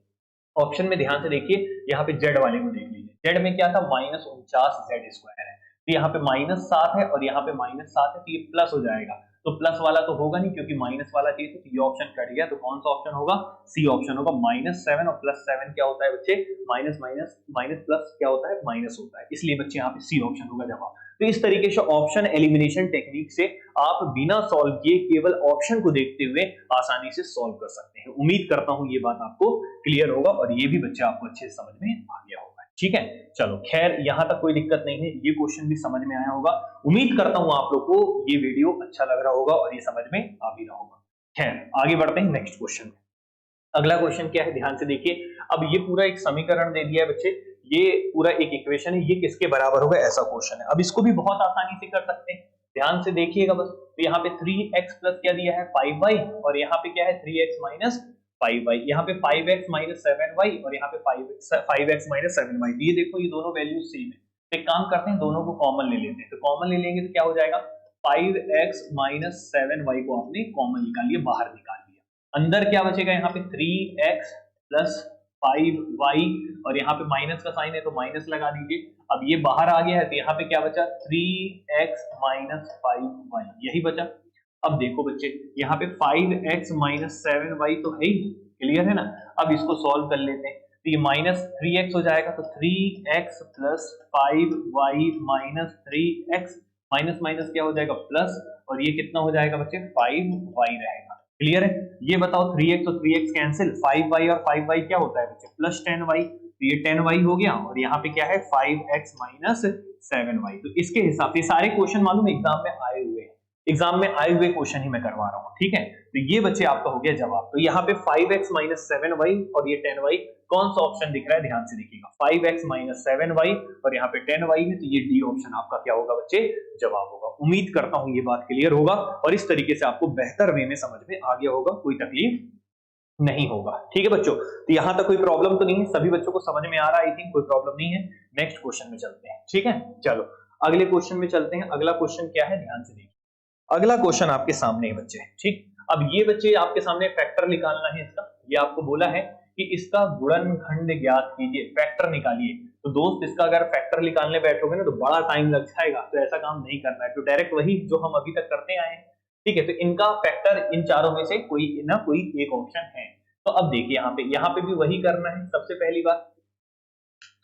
ऑप्शन में ध्यान से देखिए, यहाँ पे जेड वाले को देख लीजिए। जेड में क्या था? -49 जेड स्क्वायर है, तो यहाँ पे -7 है और यहाँ पे -7 है, तो ये प्लस हो जाएगा। तो प्लस वाला तो होगा नहीं, क्योंकि माइनस वाला चाहिए, तो ये ऑप्शन कट गया। तो कौन सा ऑप्शन होगा? सी ऑप्शन होगा। -7 और +7 क्या होता है बच्चे? माइनस माइनस माइनस प्लस क्या होता है? माइनस होता है, इसलिए बच्चे यहाँ पे सी ऑप्शन होगा जवाब। तो इस तरीके से ऑप्शन एलिमिनेशन टेक्निक से आप बिना सॉल्व किए केवल ऑप्शन को देखते हुए आसानी से सॉल्व कर सकते हैं। उम्मीद करता हूं ये बात आपको क्लियर होगा और ये भी बच्चे आपको अच्छे से समझ में आ गया होगा, ठीक है। चलो खैर, यहां तक कोई दिक्कत नहीं है, ये क्वेश्चन भी समझ में आया होगा। उम्मीद करता हूं आप लोग को ये वीडियो अच्छा लग रहा होगा और ये समझ में आ भी रहा होगा। खैर आगे बढ़ते हैं नेक्स्ट क्वेश्चन में। अगला क्वेश्चन क्या है, ध्यान से देखिए। अब ये पूरा एक समीकरण दे दिया है बच्चे, ये पूरा एक इक्वेशन है, ये किसके बराबर होगा ऐसा क्वेश्चन है। अब इसको भी बहुत आसानी से कर सकते हैं, ध्यान से देखिएगा बस। तो यहाँ पे 3x प्लस क्या दिया है? 5y, और यहाँ पे क्या है? 3x minus 5y। यहाँ पे 5x माइनस 7y और यहाँ पे 5x माइनस 7y। ये देखो, ये दोनों वैल्यूज सेम है। तो एक काम करते हैं, दोनों को कॉमन ले लेते हैं। तो कॉमन ले लेंगे तो क्या हो जाएगा? 5x माइनस 7y को आपने कॉमन निकाल लिया, बाहर निकाल लिया। अंदर क्या बचेगा? यहाँ पे 3x प्लस 5y और यहाँ पे माइनस का साइन है तो माइनस लगा दीजिए। अब ये बाहर आ गया है तो यहाँ पे क्या बचा? 3x माइनस 5y, यही बचा। अब देखो बच्चे, यहाँ पे 5x माइनस 7y तो है ही, क्लियर है ना। अब इसको सॉल्व कर लेते हैं। तो ये -3x हो जाएगा, तो 3x plus 5y minus 3x minus minus क्या हो जाएगा प्लस, और ये कितना हो जाएगा बच्चे 5y रहेगा। क्लियर है? ये बताओ 3x और 3x कैंसिल, 5y और 5y क्या होता है बच्चे प्लस 10y, तो ये 10y हो गया, और यहाँ पे क्या है 5x माइनस 7y। तो इसके हिसाब से सारे क्वेश्चन मालूम एग्जाम में आए हुए हैं, एग्जाम में आए हुए क्वेश्चन ही मैं करवा रहा हूँ, ठीक है। तो ये बच्चे आपका हो गया जवाब। तो यहाँ पे 5x माइनस 7y और ये 10y, कौन सा ऑप्शन दिख रहा है ध्यान से देखिएगा, 5x माइनस 7y और यहाँ पे 10y है, तो ये डी ऑप्शन आपका क्या होगा बच्चे जवाब होगा। उम्मीद करता हूँ ये बात क्लियर होगा और इस तरीके से आपको बेहतर वे में समझ में आ गया होगा, कोई तकलीफ नहीं होगा, ठीक है बच्चों। तो यहां तक कोई प्रॉब्लम तो नहीं है, सभी बच्चों को समझ में आ रहा है, आई थिंक कोई प्रॉब्लम नहीं है। नेक्स्ट क्वेश्चन में चलते हैं, ठीक है। चलो अगले क्वेश्चन में चलते हैं। अगला क्वेश्चन क्या है ध्यान से देखिए, अगला क्वेश्चन आपके सामने है बच्चे, ठीक। अब ये बच्चे आपके सामने फैक्टर निकालना है इसका, ये आपको बोला है कि इसका गुणनखंड ज्ञात कीजिए, फैक्टर निकालिए। तो दोस्त इसका अगर फैक्टर निकालने बैठोगे ना तो बड़ा टाइम लग जाएगा, तो ऐसा काम नहीं करना है, तो डायरेक्ट वही जो हम अभी तक करते आए हैं, ठीक है। तो इनका फैक्टर इन चारों में से कोई ना कोई एक ऑप्शन है। तो अब देखिए यहाँ पे भी वही करना है सबसे पहली बात,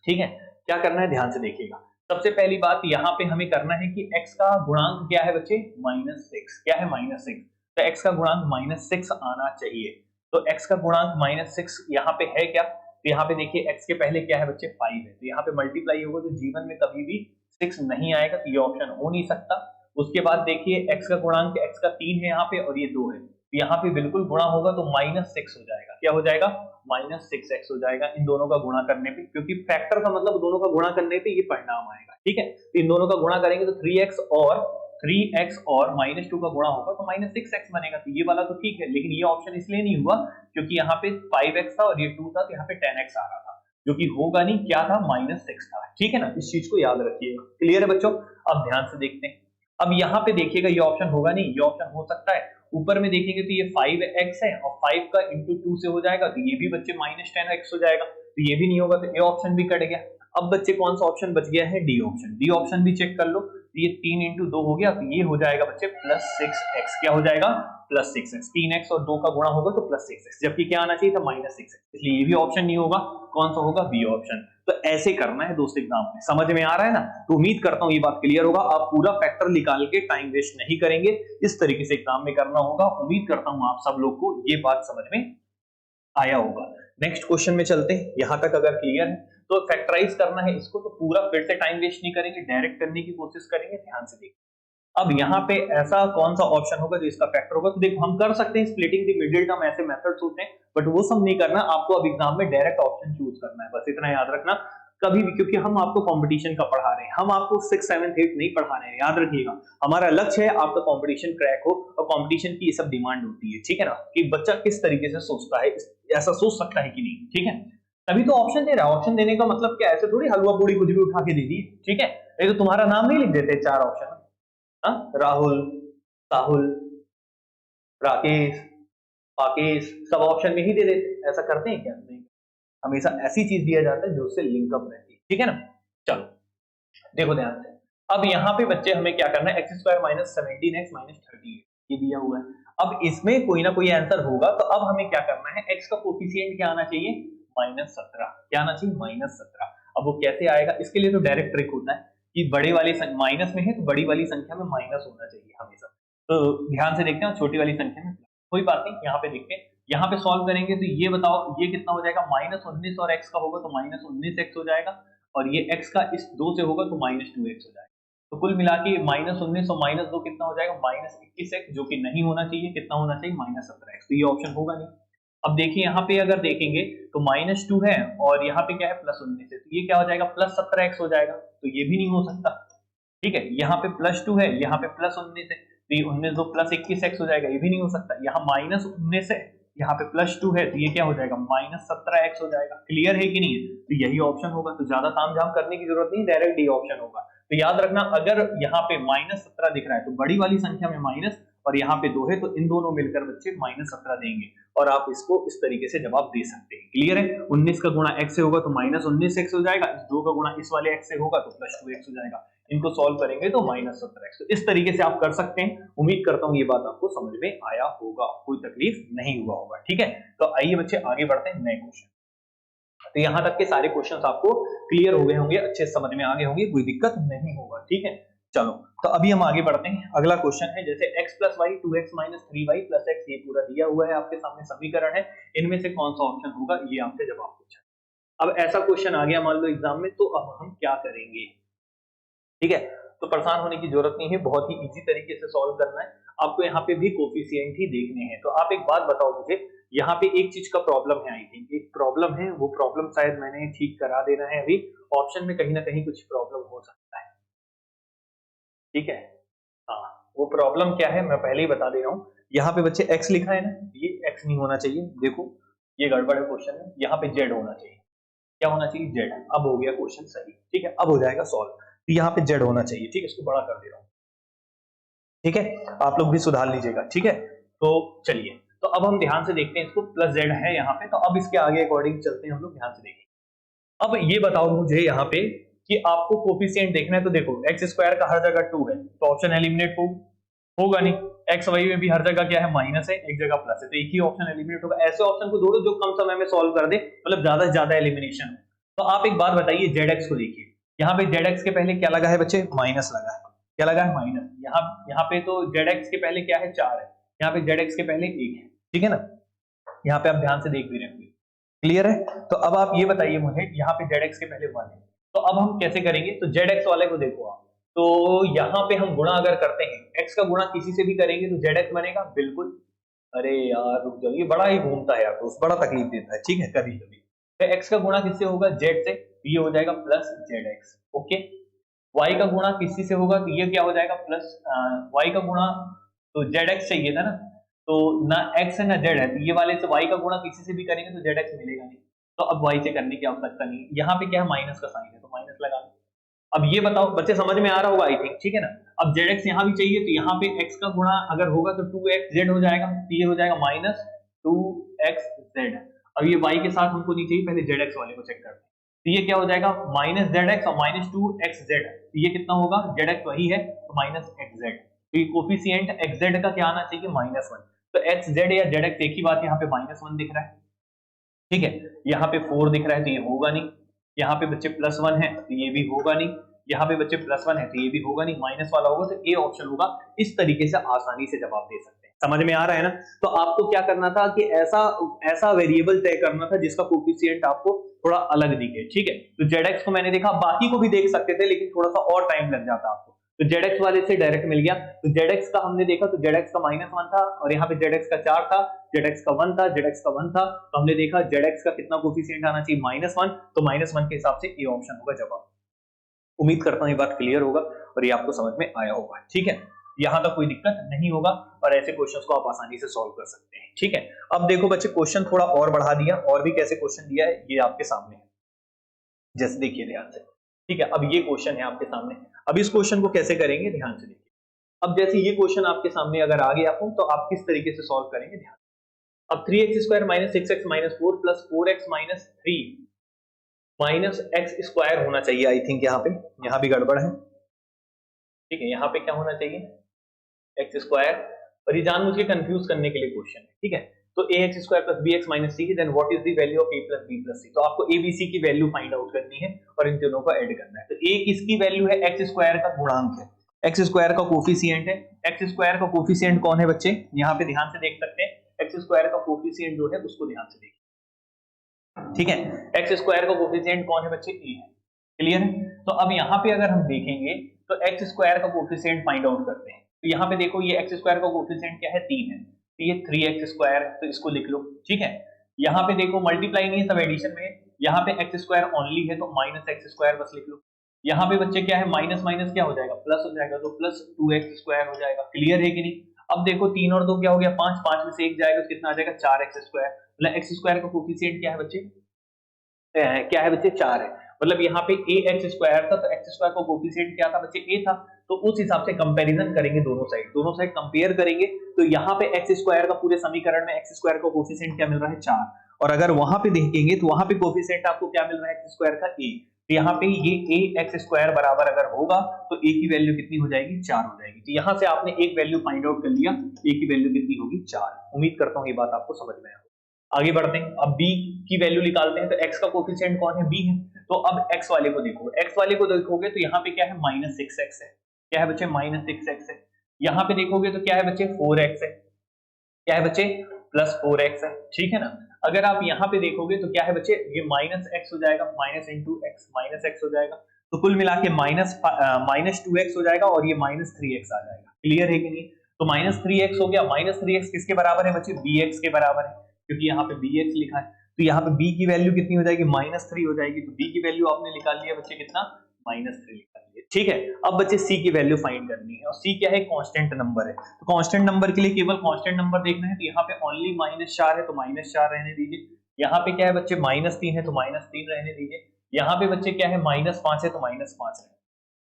ठीक है। क्या करना है ध्यान से देखिएगा, सबसे पहली बात यहाँ पे हमें करना है कि x का गुणांक क्या है बच्चे -6, क्या है -6, तो x का गुणांक -6 आना चाहिए। तो x का गुणांक -6 यहाँ पे है क्या, तो यहाँ पे देखिए x के पहले क्या है बच्चे 5 है, तो यहाँ पे मल्टीप्लाई होगा, तो जीवन में कभी भी 6 नहीं आएगा, तो ये ऑप्शन हो नहीं सकता। उसके बाद देखिए x का गुणांक x का 3 है यहाँ पे और ये 2 है, तो यहाँ पे बिल्कुल गुणा होगा तो -6 हो जाएगा, क्या हो जाएगा -6x हो जाएगा इन दोनों का गुणा करने पे, क्योंकि फैक्टर का मतलब दोनों का गुणा करने पे ये परिणाम आएगा, ठीक है। तो इन दोनों का गुणा करेंगे तो 3x और -2 का गुणा होगा तो -6x बनेगा, तो ये वाला तो ठीक है, लेकिन ये ऑप्शन इसलिए नहीं हुआ क्योंकि यहाँ पे 5x था और ये 2 था, तो यहाँ पे 10x आ रहा था, जो कि होगा नहीं, क्या था -6 था, ठीक है ना। इस चीज को याद रखिएगा, क्लियर है बच्चों। अब ध्यान से देखते हैं, अब यहाँ पे देखिएगा ये ऑप्शन होगा नहीं, ये ऑप्शन हो सकता है, ऊपर में देखेंगे तो ये 5x है और 5 का इंटू 2 से हो जाएगा, तो ये भी बच्चे -10x हो जाएगा, तो ये भी नहीं होगा, तो ये ऑप्शन भी कट गया। अब बच्चे कौन सा ऑप्शन बच गया है, डी ऑप्शन। डी ऑप्शन भी चेक कर लो, तो ये 3 इंटू 2 हो गया, तो ये हो जाएगा बच्चे +6x, क्या हो जाएगा +6x, 3x और 2 का गुणा होगा तो +6x, जबकि क्या आना चाहिए था -6x, इसलिए ये भी ऑप्शन नहीं होगा, कौन सा होगा बी ऑप्शन। तो ऐसे करना है दोस्त एग्जाम में, समझ में आ रहा है ना। तो उम्मीद करता हूं ये बात क्लियर होगा, आप पूरा फैक्टर निकाल के टाइम वेस्ट नहीं करेंगे, इस तरीके से एग्जाम में करना होगा। उम्मीद करता हूं आप सब लोग को ये बात समझ में आया होगा। नेक्स्ट क्वेश्चन में चलते हैं, यहां तक अगर क्लियर है तो फैक्टराइज करना है इसको, तो पूरा फिर से टाइम वेस्ट नहीं करेंगे, डायरेक्ट करने की कोशिश करेंगे, ध्यान से देखिए। अब यहाँ पे ऐसा कौन सा ऑप्शन होगा जो इसका फैक्टर होगा, तो देखो हम कर सकते हैं स्प्लिटिंग द मिडिल टर्म, ऐसे मेथड्स होते हैं, बट वो सब नहीं करना, आपको अब एग्जाम में डायरेक्ट ऑप्शन चूज करना है, बस इतना याद रखना कभी भी, क्योंकि हम आपको कंपटीशन का पढ़ा रहे हैं, हम आपको 6, 7, 8 नहीं पढ़ा रहे हैं, याद रखिएगा। हमारा लक्ष्य है आपका कंपटीशन क्रैक हो, और कंपटीशन की ये सब डिमांड होती है, ठीक है ना, कि बच्चा किस तरीके से सोचता है, ऐसा सोच सकता है कि नहीं, ठीक है। तभी तो ऑप्शन दे रहा है, ऑप्शन देने का मतलब क्या, ऐसे थोड़ी हलवा पूड़ी कुछ भी उठा के दे दी, ठीक है। नहीं तो तुम्हारा नाम नहीं लिख देते 4 ऑप्शन, राहुल, साहुल, राकेश, पाकेश, सब ऑप्शन में ही दे देते, ऐसा करते हैं क्या, नहीं, हमेशा ऐसी चीज दिया जाता है जो उससे लिंकअप रहती है, ठीक है ना। चलो देखो ध्यान से, अब यहाँ पे बच्चे हमें क्या करना है, x² - 17x - 30 ये दिया हुआ है, अब इसमें कोई ना कोई आंसर होगा, तो अब हमें क्या करना है, x का कोफिशिएंट क्या आना चाहिए -17, क्या आना चाहिए -17। अब वो कैसे आएगा, इसके लिए तो डायरेक्ट ट्रिक होता है कि बड़े वाली माइनस में है तो बड़ी वाली संख्या में माइनस होना चाहिए हमेशा, तो ध्यान से देखते हैं, छोटी वाली संख्या में कोई बात नहीं, यहाँ पे देखते हैं, यहाँ पे सॉल्व करेंगे तो ये बताओ ये कितना हो जाएगा, -19 और x का होगा तो -19x हो जाएगा, और ये x का इस 2 से होगा तो -2x हो जाएगा, तो कुल मिला के -19 और -2 कितना हो जाएगा -21x, जो कि नहीं होना चाहिए, कितना होना चाहिए -17x, तो ये ऑप्शन होगा नहीं। अब देखिए यहाँ पे अगर देखेंगे तो -2 है और यहाँ पे क्या है +19 है, तो ये क्या हो जाएगा +17x हो जाएगा, तो ये भी नहीं हो सकता, ठीक है। यहाँ पे +2 है, यहाँ पे +19 है, तो ये 19 2 +21x हो जाएगा, ये भी नहीं हो सकता। यहाँ -19 है, यहाँ पे +2 है, तो ये क्या हो जाएगा -17x हो जाएगा, क्लियर है कि नहीं है, तो यही ऑप्शन होगा, तो ज्यादा तामझाम करने की जरूरत नहीं, डायरेक्ट डी ऑप्शन होगा। तो याद रखना, अगर यहाँ पे -17 दिख रहा है तो बड़ी वाली संख्या में माइनस, और यहाँ पे 2 है तो इन दोनों मिलकर बच्चे -17 देंगे, और आप इसको इस तरीके से जवाब दे सकते हैं, क्लियर है। 19 का गुणा x से होगा तो -19x हो जाएगा, इस 2 का गुणा इस वाले x से होगा तो +2x हो जाएगा, इनको सॉल्व करेंगे तो -17x, तो इस तरीके से आप कर सकते हैं। उम्मीद करता हूं ये बात आपको समझ में आया होगा, कोई तकलीफ नहीं हुआ होगा, ठीक है। तो आइए बच्चे आगे बढ़ते हैं नए क्वेश्चन। तो यहां तक के सारे क्वेश्चंस आपको क्लियर हो गए होंगे, अच्छे समझ में आ गए होंगे, कोई दिक्कत नहीं होगा, ठीक है। चलो तो अभी हम आगे बढ़ते हैं। अगला क्वेश्चन है जैसे x plus Y 2x minus 3y plus x, ये पूरा दिया हुआ है आपके सामने समीकरण है, इनमें से कौन सा ऑप्शन होगा, ये आपसे जवाब पूछा। अब ऐसा क्वेश्चन आ गया मान लो एग्जाम में, तो अब हम क्या करेंगे? ठीक है, तो परेशान होने की जरूरत नहीं है, बहुत ही इजी तरीके से सॉल्व करना है आपको। यहाँ पे भी कोफिशिएंट ही देखने हैं। तो आप एक बात बताओ मुझे, यहाँ पे एक चीज का प्रॉब्लम है, आई थिंक एक प्रॉब्लम है, वो प्रॉब्लम शायद मैंने ठीक करा देना है। अभी ऑप्शन में कहीं ना कहीं कुछ प्रॉब्लम हो सकता है, ठीक है। हाँ, वो प्रॉब्लम क्या है मैं पहले ही बता दे रहा हूँ। यहाँ पे बच्चे x लिखा है ना, ये x नहीं होना चाहिए, देखो ये गड़बड़ है क्वेश्चन में, यहाँ पे z होना चाहिए। क्या होना चाहिए? z। अब हो गया क्वेश्चन सही, ठीक है, अब हो जाएगा सॉल्व। तो यहाँ पे z होना चाहिए, ठीक है, इसको बड़ा कर दे रहा हूँ, ठीक है, आप लोग भी सुधार लीजिएगा, ठीक है। तो चलिए, तो अब हम ध्यान से देखते हैं इसको, प्लस z है यहाँ पे, तो अब इसके आगे अकॉर्डिंग चलते हैं हम लोग, ध्यान से देखें। अब ये बताओ मुझे यहाँ पे कि आपको कोफिशिएंट देखना है, तो देखो एक्स स्क्वायर का हर जगह 2 है, तो ऑप्शन एलिमिनेट होगा नहीं। एक्स वाई में भी हर जगह क्या है? माइनस है, एक जगह प्लस है, तो एक ही ऑप्शन एलिमिनेट होगा। ऐसे ऑप्शन को जोड़ो जो कम समय में सॉल्व कर दे, मतलब ज्यादा से ज्यादा एलिमिनेशन हो। तो आप एक बात बताइए, जेड एक्स को देखिए, यहाँ पे जेड एक्स के पहले क्या लगा है बच्चे? माइनस लगा है। क्या लगा है? माइनस। यहाँ पे तो जेड एक्स के पहले क्या है? 4 है, यहाँ पे जेड एक्स के पहले 1 है, ठीक है ना। यहाँ पे आप ध्यान से देख भी रहे होंगे, क्लियर है। तो अब आप ये बताइए मुझे, यहाँ पे जेड एक्स के पहले 1 है, तो अब हम कैसे करेंगे? तो जेड एक्स वाले को देखो आप, तो यहाँ पे हम गुणा अगर करते हैं, एक्स का गुणा किसी से भी करेंगे तो जेड एक्स बनेगा, बिल्कुल। अरे यार रुक जाओ, ये बड़ा ही घूमता है यार, दोस्त बड़ा तकलीफ देता है, ठीक है, कभी कभी। तो एक्स का गुणा किससे होगा? जेड से, तो ये हो जाएगा plus Z X, okay. Y का गुणा किसी से होगा, तो ये क्या हो जाएगा? प्लस वाई का गुणा, तो जेड एक्स चाहिए था ना, तो ना एक्स है ना जेड है, तो ये वाले से वाई का गुणा किसी से भी करेंगे तो जेड एक्स मिलेगा नहीं, तो अब वाई से करने की आवश्यकता नहीं। यहाँ पे क्या है? माइनस का साइन है, तो माइनस लगा दो। अब ये बताओ बच्चे, समझ में आ रहा होगा आई थिंक, ठीक है ना। अब जेड एक्स यहाँ भी चाहिए, तो यहाँ पे एक्स का गुणा अगर होगा तो 2x जेड हो जाएगा, तो ये हो जाएगा माइनस 2x जेड। अब ये y के साथ हमको नहीं चाहिए, पहले जेड एक्स वाले को चेक करते हैं। तो ये क्या हो जाएगा? माइनस जेड एक्स और माइनस 2x जेड, तो ये कितना होगा? जेड एक्स वही है, तो माइनस एक्स जेड। तो ये कोफिशिएंट एक्स जेड का क्या आना चाहिए? -1। तो एक्स जेड या जेड एक्स एक ही बात, यहाँ पे -1 दिख रहा है, ठीक है। यहाँ पे 4 दिख रहा है, तो ये होगा नहीं। यहाँ पे बच्चे +1 है, तो ये भी होगा नहीं। यहाँ पे बच्चे +1 है, तो ये भी होगा नहीं, माइनस वाला होगा, तो ए ऑप्शन होगा। इस तरीके से आसानी से जवाब दे सकते हैं, समझ में आ रहा है ना। तो आपको क्या करना था कि ऐसा वेरिएबल तय करना था जिसका कोफिशिएंट आपको थोड़ा अलग दिखे, ठीक है। तो जेड एक्स को मैंने देखा, बाकी को भी देख सकते थे, लेकिन थोड़ा सा और टाइम लग जाता आपको, तो जेड एक्स वाले से डायरेक्ट मिल गया। तो जेड एक्स का हमने देखा, तो जेड एक्स का -1 था, और यहाँ पे जेड एक्स का 4 था, जेड एक्स का 1 था, जेड एक्स का 1 था, तो हमने देखा जेड एक्स का कितना कोफिशिएंट आना चाहिए? -1, तो -1 के हिसाब से ए ऑप्शन होगा जवाब। उम्मीद करता हूं ये बात क्लियर होगा और ये आपको समझ में आया होगा, ठीक है। यहां तक कोई दिक्कत नहीं होगा और ऐसे क्वेश्चंस को आप आसानी से सॉल्व कर सकते हैं, ठीक है। अब देखो बच्चे, क्वेश्चन थोड़ा और बढ़ा दिया, और भी कैसे क्वेश्चन दिया है ये आपके सामने है, जैसे देखिए ध्यान से, ठीक है। अब ये क्वेश्चन है आपके सामने, अब इस क्वेश्चन को कैसे करेंगे ध्यान से देखिए। अब जैसे ये क्वेश्चन आपके सामने अगर आ गया आपको, तो आप किस तरीके से सॉल्व करेंगे ध्यान। अब 3x square minus 6x minus 4 plus 4x minus 3 minus x square होना चाहिए, आई थिंक यहाँ भी गड़बड़ है, ठीक है। यहाँ पे क्या होना चाहिए? एक्स स्क्वायर, और ये जानबूझ के कंफ्यूज करने के लिए क्वेश्चन है, ठीक है। तो A X square plus B X minus C, then what is the value of A plus B plus C. तो आपको ए बी सी की वैल्यू फाइंड आउट करनी है और इन दोनों को ऐड करना है। तो ए किसकी वैल्यू है? एक्स स्क्वायर का गुणांक है, एक्स स्क्वायर का कोफिशिएंट है। एक्स स्क्वायर का कोफिशिएंट कौन है बच्चे? यहाँ पे ध्यान से देख सकते हैं, एक्स स्क्वायर का कोफिशिएंट जो है उसको ध्यान से देखिए, ठीक है। एक्स स्क्वायर का कोफिशिएंट कौन है बच्चे? ए है, क्लियर है। तो अब यहाँ पे अगर हम देखेंगे तो एक्स स्क्वायर का कोफिशिएंट फाइंड आउट करते हैं। तो यहाँ पे देखो, ये एक्स स्क्वायर का कोफिशिएंट क्या है? 3 है, तो ये 3x स्क्वायर, तो इसको लिख लो, ठीक है। यहाँ पे देखो मल्टीप्लाई नहीं है, सब एडिशन में है। यहाँ पे एक्स स्क्वायर ओनली है, तो माइनस एक्स स्क्वायर बस लिख लो। यहाँ पे बच्चे क्या है? माइनस माइनस क्या हो जाएगा? प्लस हो जाएगा, तो प्लस 2x स्क्वायर हो जाएगा, क्लियर है कि नहीं। अब देखो 3 और 2 क्या हो गया? 5, 5 में से 1 जाएगा तो कितना आ जाएगा? 4x square. मतलब एक्स स्क्वायर का कोफिशिएंट क्या है बच्चे? क्या है बच्चे? 4 है। मतलब यहाँ पे ए एक्स स्क्वायर था, तो एक्स स्क्वायर का कोफिशिएंट क्या था बच्चे? ए था। तो उस हिसाब से कंपैरिजन करेंगे, दोनों साइड कंपेयर करेंगे, तो यहाँ पे एक्स स्क्वायर का पूरे समीकरण में एक्स स्क्वायर का कोफिशिएंट क्या मिल रहा है? 4। और अगर वहां पे देखेंगे तो वहां पे कोफिशिएंट आपको क्या मिल रहा है? एक्स स्क्वायर का ए। तो यहाँ पे ये ए एक्स स्क्वायर बराबर अगर होगा तो ए की वैल्यू कितनी हो जाएगी? 4 हो जाएगी। तो यहाँ से आपने एक वैल्यू फाइंड आउट कर लिया, ए की वैल्यू कितनी होगी? 4। उम्मीद करता हूँ ये बात आपको समझ में आए। आगे बढ़ते हैं, अब b की वैल्यू निकालते हैं। तो x का कोफिशिएंट कौन है? b है। तो अब x वाले को देखो, x वाले को देखोगे तो यहाँ पे क्या है? -6x है, क्या है बच्चे -6x है। यहाँ पे देखोगे तो क्या है बच्चे 4x है, क्या है बच्चे +4x है, ठीक है ना। अगर आप यहाँ पे देखोगे तो क्या है बच्चे ये -x हो जाएगा, minus into x minus x हो जाएगा, तो कुल मिला के -2x हो जाएगा और ये -3x आ जाएगा। क्लियर है कि नहीं? तो -3x हो गया, -3x किसके बराबर है बच्चे? bx के बराबर है, क्योंकि यहाँ पे bx लिखा है। तो यहाँ पे b की वैल्यू कितनी हो जाएगी? -3 हो जाएगी। तो b की वैल्यू आपने निकाल लिया बच्चे कितना? -3 निकाल लिया। ठीक है, अब बच्चे c की वैल्यू फाइंड करनी है, और c क्या है? कांस्टेंट नंबर है। तो कांस्टेंट नंबर के लिए केवल कांस्टेंट नंबर देखना है, तो यहाँ पे ओनली -4 है तो -4 रहने दीजिए। यहाँ पे क्या है बच्चे? -3 है तो -3 रहने दीजिए। यहाँ पे बच्चे क्या है? -5 है तो -5 है।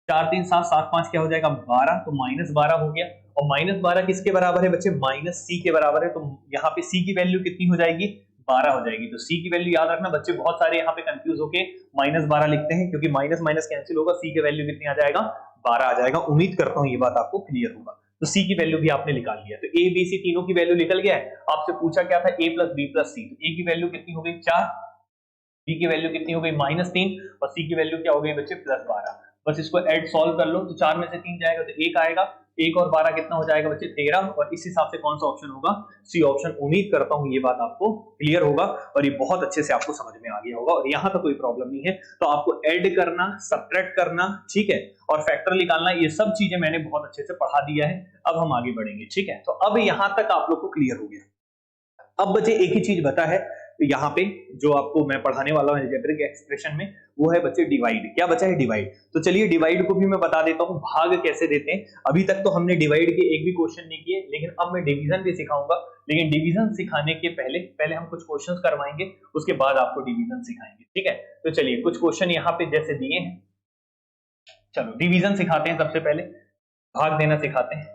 4 3 7 7 5 क्या हो जाएगा? 12, तो -12 हो गया। और -12 किसके बराबर है बच्चे? -c के बराबर है। तो यहाँ पे c की वैल्यू कितनी हो जाएगी? 12 हो जाएगी। तो c की वैल्यू याद रखना बच्चे, बहुत सारे यहाँ पे कंफ्यूज होके -12 लिखते हैं, क्योंकि माइनस माइनस कैंसिल होगा, c की वैल्यू कितनी आ जाएगा? 12 आ जाएगा। उम्मीद करता हूँ ये बात आपको क्लियर होगा। तो c की वैल्यू भी आपने निकाल लिया, तो a b c तीनों की वैल्यू निकल गया है। आपसे पूछा क्या था? a + b + c। तो a की वैल्यू कितनी हो गई? 4, b की वैल्यू कितनी हो गई? -3, और c की वैल्यू क्या हो गई बच्चे? +12। बस इसको ऐड सॉल्व कर लो, तो 4 में से 3 जाएगा तो 1 आएगा। 1 और 12 कितना हो जाएगा बच्चे? 13। और इस हिसाब से कौन सा ऑप्शन होगा? C option. उम्मीद करता हूं ये बात आपको क्लियर होगा और ये बहुत अच्छे से आपको समझ में आ गया होगा, और यहाँ तक कोई प्रॉब्लम नहीं है। तो आपको ऐड करना, सब्ट्रैक्ट करना, ठीक है, और फैक्टर निकालना, ये सब चीजें मैंने बहुत अच्छे से पढ़ा दिया है। अब हम आगे बढ़ेंगे, ठीक है। तो अब यहाँ तक आप लोग को क्लियर हो गया। अब बच्चे एक ही चीज बता है यहाँ पे, जो आपको मैं पढ़ाने वाला हूँ अलजेब्रिक एक्सप्रेशन में, वो है बच्चे डिवाइड। क्या बचा है? डिवाइड। तो चलिए डिवाइड को भी मैं बता देता हूँ, भाग कैसे देते हैं। अभी तक तो हमने डिवाइड के एक भी क्वेश्चन नहीं किए, लेकिन अब मैं डिवीजन भी सिखाऊंगा। लेकिन डिवीजन सिखाने के पहले हम कुछ क्वेश्चंस करवाएंगे, उसके बाद आपको डिवीजन सिखाएंगे, ठीक है। तो चलिए कुछ क्वेश्चन यहाँ पे जैसे दिए हैं, चलो डिवीजन सिखाते हैं, सबसे पहले भाग देना सिखाते हैं।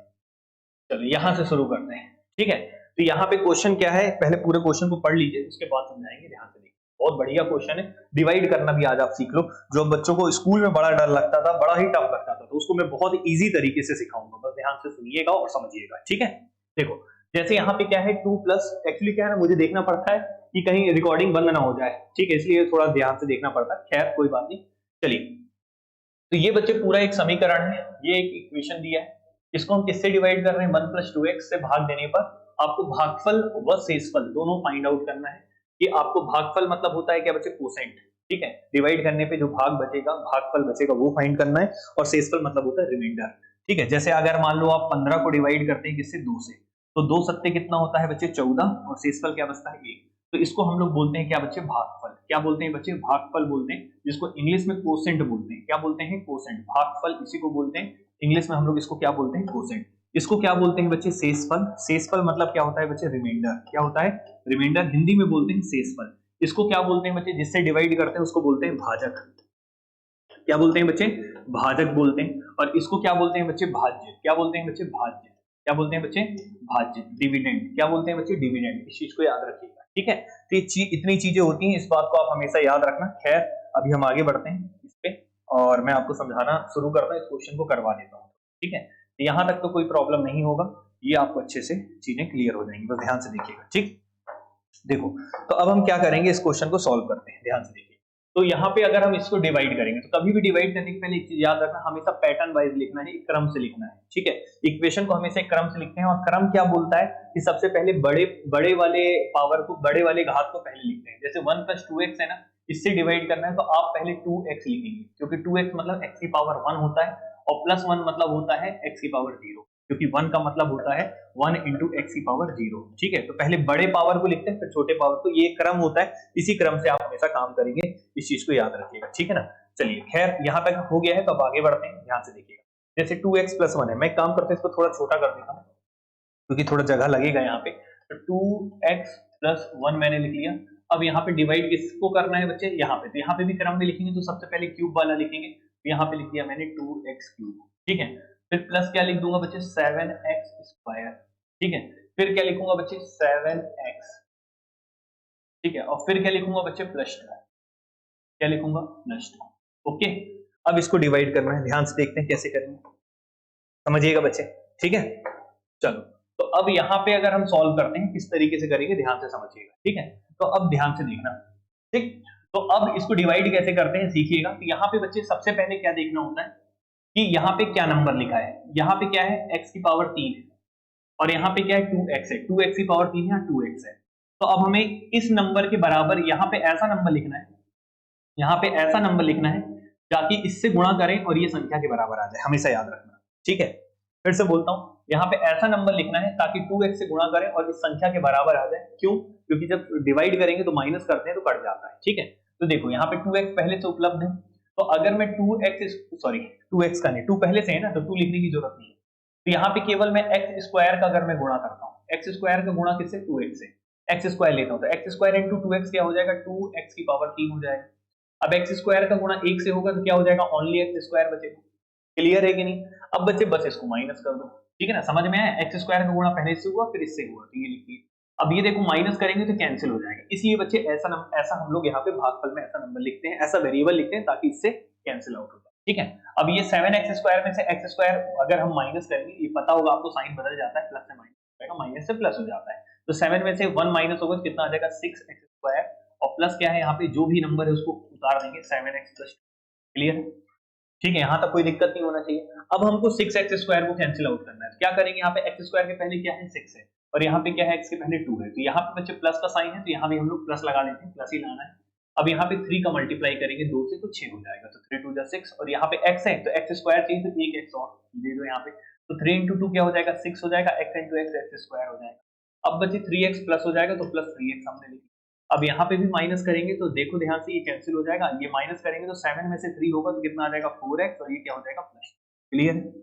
चलो यहाँ से शुरू करते हैं, ठीक है। तो यहाँ पे क्वेश्चन क्या है, पहले पूरे क्वेश्चन को पढ़ लीजिए, उसके बाद समझाएंगे, ध्यान से देखिए। बहुत बढ़िया क्वेश्चन है, डिवाइड करना भी आज आप सीख लो। जो बच्चों को स्कूल में बड़ा डर लगता था, बड़ा ही टफ लगता था, तो उसको मैं बहुत इजी तरीके से सिखाऊंगा। बस ध्यान से सुनिएगा और समझिएगा, ठीक है। देखो जैसे यहाँ पे क्या है, 2 प्लस, एक्चुअली क्या है ना, मुझे देखना पड़ता है कि कहीं रिकॉर्डिंग बंद ना हो जाए, ठीक है, इसलिए थोड़ा ध्यान से देखना पड़ता है। खैर कोई बात नहीं। चलिए, तो ये बच्चे पूरा एक समीकरण है, ये एक इक्वेशन दिया है, इसको हम किससे डिवाइड कर रहे हैं? 1 + 2x से भाग देने पर आपको भागफल व शेषफल दोनों फाइंड आउट करना है। कि आपको भागफल मतलब होता है क्या बच्चे? कोसेंट, ठीक है। डिवाइड करने पे जो भाग बचेगा, भागफल बचेगा, वो फाइंड करना है। और शेषफल मतलब होता है रिमाइंडर, ठीक है। जैसे अगर मान लो आप 15 को डिवाइड करते हैं किससे? 2 से, तो 2 सत्ते कितना होता है बच्चे? 14, और शेषफल क्या बचता है? 1। तो इसको हम लोग बोलते हैं क्या बच्चे? भागफल। क्या बोलते हैं बच्चे? भागफल बोलते हैं, जिसको इंग्लिश में कोसेंट बोलते हैं। क्या बोलते हैं? कोसेंट। भागफल इसी को बोलते हैं, इंग्लिश में हम लोग इसको क्या बोलते हैं? कोसेंट। इसको क्या बोलते हैं बच्चे? शेषफल। शेषफल मतलब क्या होता है बच्चे? रिमाइंडर। क्या होता है? रिमाइंडर। हिंदी में बोलते हैं शेषफल। इसको क्या बोलते हैं बच्चे? जिससे डिवाइड करते हैं उसको बोलते हैं भाजक। क्या बोलते हैं बच्चे? भाजक बोलते हैं। और इसको क्या बोलते हैं बच्चे? भाज्य। क्या बोलते हैं बच्चे? भाज्य। क्या बोलते हैं बच्चे? भाज्य। डिविडेंड। क्या बोलते हैं बच्चे? डिविडेंड। इस चीज को याद रखिएगा, ठीक है। तो ये इतनी चीजें होती हैं, इस बात को आप हमेशा याद रखना। खैर अभी हम आगे बढ़ते हैं इस पे, और मैं आपको समझाना शुरू करता हूँ, इस क्वेश्चन को करवा देता हूँ, ठीक है। यहाँ तक तो कोई प्रॉब्लम नहीं होगा, ये आपको अच्छे से चीजें क्लियर हो जाएंगी, बस ध्यान से देखिएगा, ठीक। देखो, तो अब हम क्या करेंगे, इस क्वेश्चन को सॉल्व करते हैं, ध्यान से देखिए। तो यहाँ पे अगर हम इसको डिवाइड करेंगे, तो कभी भी डिवाइड करने के पहले एक चीज याद रखना, हमेशा पैटर्न वाइज लिखना है, एक क्रम से लिखना है, ठीक है। इक्वेशन को हमेशा एक क्रम से लिखते हैं, और क्रम क्या बोलता है कि सबसे पहले बड़े वाले पावर को, बड़े वाले घात को पहले लिखते हैं। जैसे 1 + 2x है ना, इससे डिवाइड करना है तो आप पहले 2x लिखेंगे, क्योंकि 2x मतलब x की पावर 1 होता है, और +1 मतलब होता है x की पावर 0, क्योंकि 1 का मतलब होता है 1 × x की पावर 0, ठीक है। तो पहले बड़े पावर को लिखते हैं, फिर छोटे पावर को, ये क्रम होता है, इसी क्रम से आप हमेशा काम करेंगे, इस चीज को याद रखिएगा, ठीक है ना। चलिए, खैर यहाँ तक हो गया है, तो अब आगे बढ़ते हैं, ध्यान से देखिएगा। जैसे 2x + 1 है, मैं काम करते हैं इसको थोड़ा छोटा कर देता हूँ, क्योंकि थोड़ा जगह लगेगा यहाँ पे। तो 2x + 1 मैंने लिख लिया। अब यहाँ पे डिवाइड किसको करना है बच्चे? यहाँ पे। तो यहाँ पे भी क्रम में लिखेंगे, तो सबसे पहले क्यूब वाला लिखेंगे, तो यहाँ पे लिख दिया मैंने 2x³, ठीक है। फिर प्लस क्या लिख दूंगा बच्चे? 7x², ठीक है। फिर क्या लिखूंगा बच्चे? 7x, ठीक है। और फिर क्या लिखूंगा बच्चे? +2। क्या लिखूंगा? +2, ओके। अब इसको डिवाइड करना है, ध्यान से देखते हैं कैसे करेंगे, समझिएगा बच्चे, ठीक है। चलो, तो अब यहाँ पे अगर हम सॉल्व करते हैं, किस तरीके से करेंगे ध्यान से समझिएगा, ठीक है। तो अब ध्यान से देखना, ठीक। तो अब इसको डिवाइड कैसे करते हैं सीखिएगा। तो यहाँ पे बच्चे सबसे पहले क्या देखना होता है कि यहाँ पे क्या नंबर लिखा है। यहाँ पे क्या है, x की पावर 3 है और यहाँ पे क्या है 2x है, 2x की पावर 3 है, 2x है। तो अब हमें इस नंबर के बराबर यहाँ पे ऐसा नंबर लिखना है, यहाँ पे ऐसा नंबर लिखना है ताकि इससे गुणा करें और ये संख्या के बराबर आ जाए, हमेशा याद रखना, ठीक है। फिर से बोलता हूँ, यहाँ पे ऐसा नंबर लिखना है ताकि 2x से गुणा करें और इस संख्या के बराबर आ जाए। क्यों? क्योंकि जब डिवाइड करेंगे तो माइनस करते हैं तो कट जाता है, ठीक है। तो देखो यहाँ पे 2x पहले से उपलब्ध है, तो अगर मैं 2x का नहीं, 2 पहले से है ना, तो 2 लिखने की जरूरत नहीं है। तो यहाँ पे केवल मैं एक्स स्क्वायर का अगर मैं गुणा करता हूँ, एक्स स्क्वायर का गुणा किससे, 2x से, एक्स स्क्वायर लेता हूँ तो एक्स स्क्वायर इंटू 2x क्या हो जाएगा, 2x की पावर 3 हो जाएगा। अब एक्स स्क्वायर का गुणा 1 से होगा तो क्या हो जाएगा, ओनली एक्स स्क्वायर बचेगा। क्लियर है कि नहीं? अब बच्चे बस इसको माइनस कर दो, ठीक है ना, समझ में आया। एक्स स्क्वायर का गुणा पहले से हुआ फिर इससे हुआ, तो ये लिखिए। अब ये देखो माइनस करेंगे तो कैंसिल हो जाएगा, इसलिए बच्चे ऐसा हम लोग यहाँ पे भागफल में ऐसा नंबर लिखते हैं, ऐसा वेरिएबल लिखते हैं ताकि इससे कैंसिल आउट हो जाए, ठीक है। अब ये 7x स्क्वायर में से x स्क्वायर अगर हम माइनस करेंगे, ये पता होगा आपको, साइन बदल जाता है, प्लस से माइनस हो जाएगा, माइनस से प्लस हो जाता है। तो 7 में से 1 माइनस होगा तो कितना आ जाएगा, 6x स्क्वायर, और प्लस क्या है, यहाँ पे जो भी नंबर है उसको उतार देंगे, 7x प्लस। क्लियर है? ठीक है, यहाँ तक कोई दिक्कत नहीं होना चाहिए। अब हमको 6x स्क्वायर को कैंसिल आउट करना है, तो क्या करेंगे, यहाँ पे x स्क्वायर के पहले क्या है, 6 है, और यहाँ पे क्या है, x के पहले 2 है, तो यहाँ पे बच्चे प्लस का साइन है, तो यहाँ भी हम लोग प्लस लगा लेते हैं, प्लस ही लाना है। अब यहाँ पे 3 का मल्टीप्लाई करेंगे 2 से तो 6 हो जाएगा, तो 3 2 6, और यहाँ पे x है तो x स्क्वायर चाहिए तो एक x और दे दो यहाँ पे, तो 3 इंटू 2 क्या हो जाएगा, 6 हो जाएगा, x इंटू x स्क्वायर हो जाएगा। अब बच्चे 3x प्लस हो जाएगा तो प्लस 3x हमने लिखा। अब यहाँ पे भी माइनस करेंगे तो देखो ध्यान से, ये कैंसिल हो जाएगा, ये माइनस करेंगे तो 7 में से 3 होगा तो कितना आ जाएगा, 4x, और ये क्या हो जाएगा, प्लस। क्लियर है?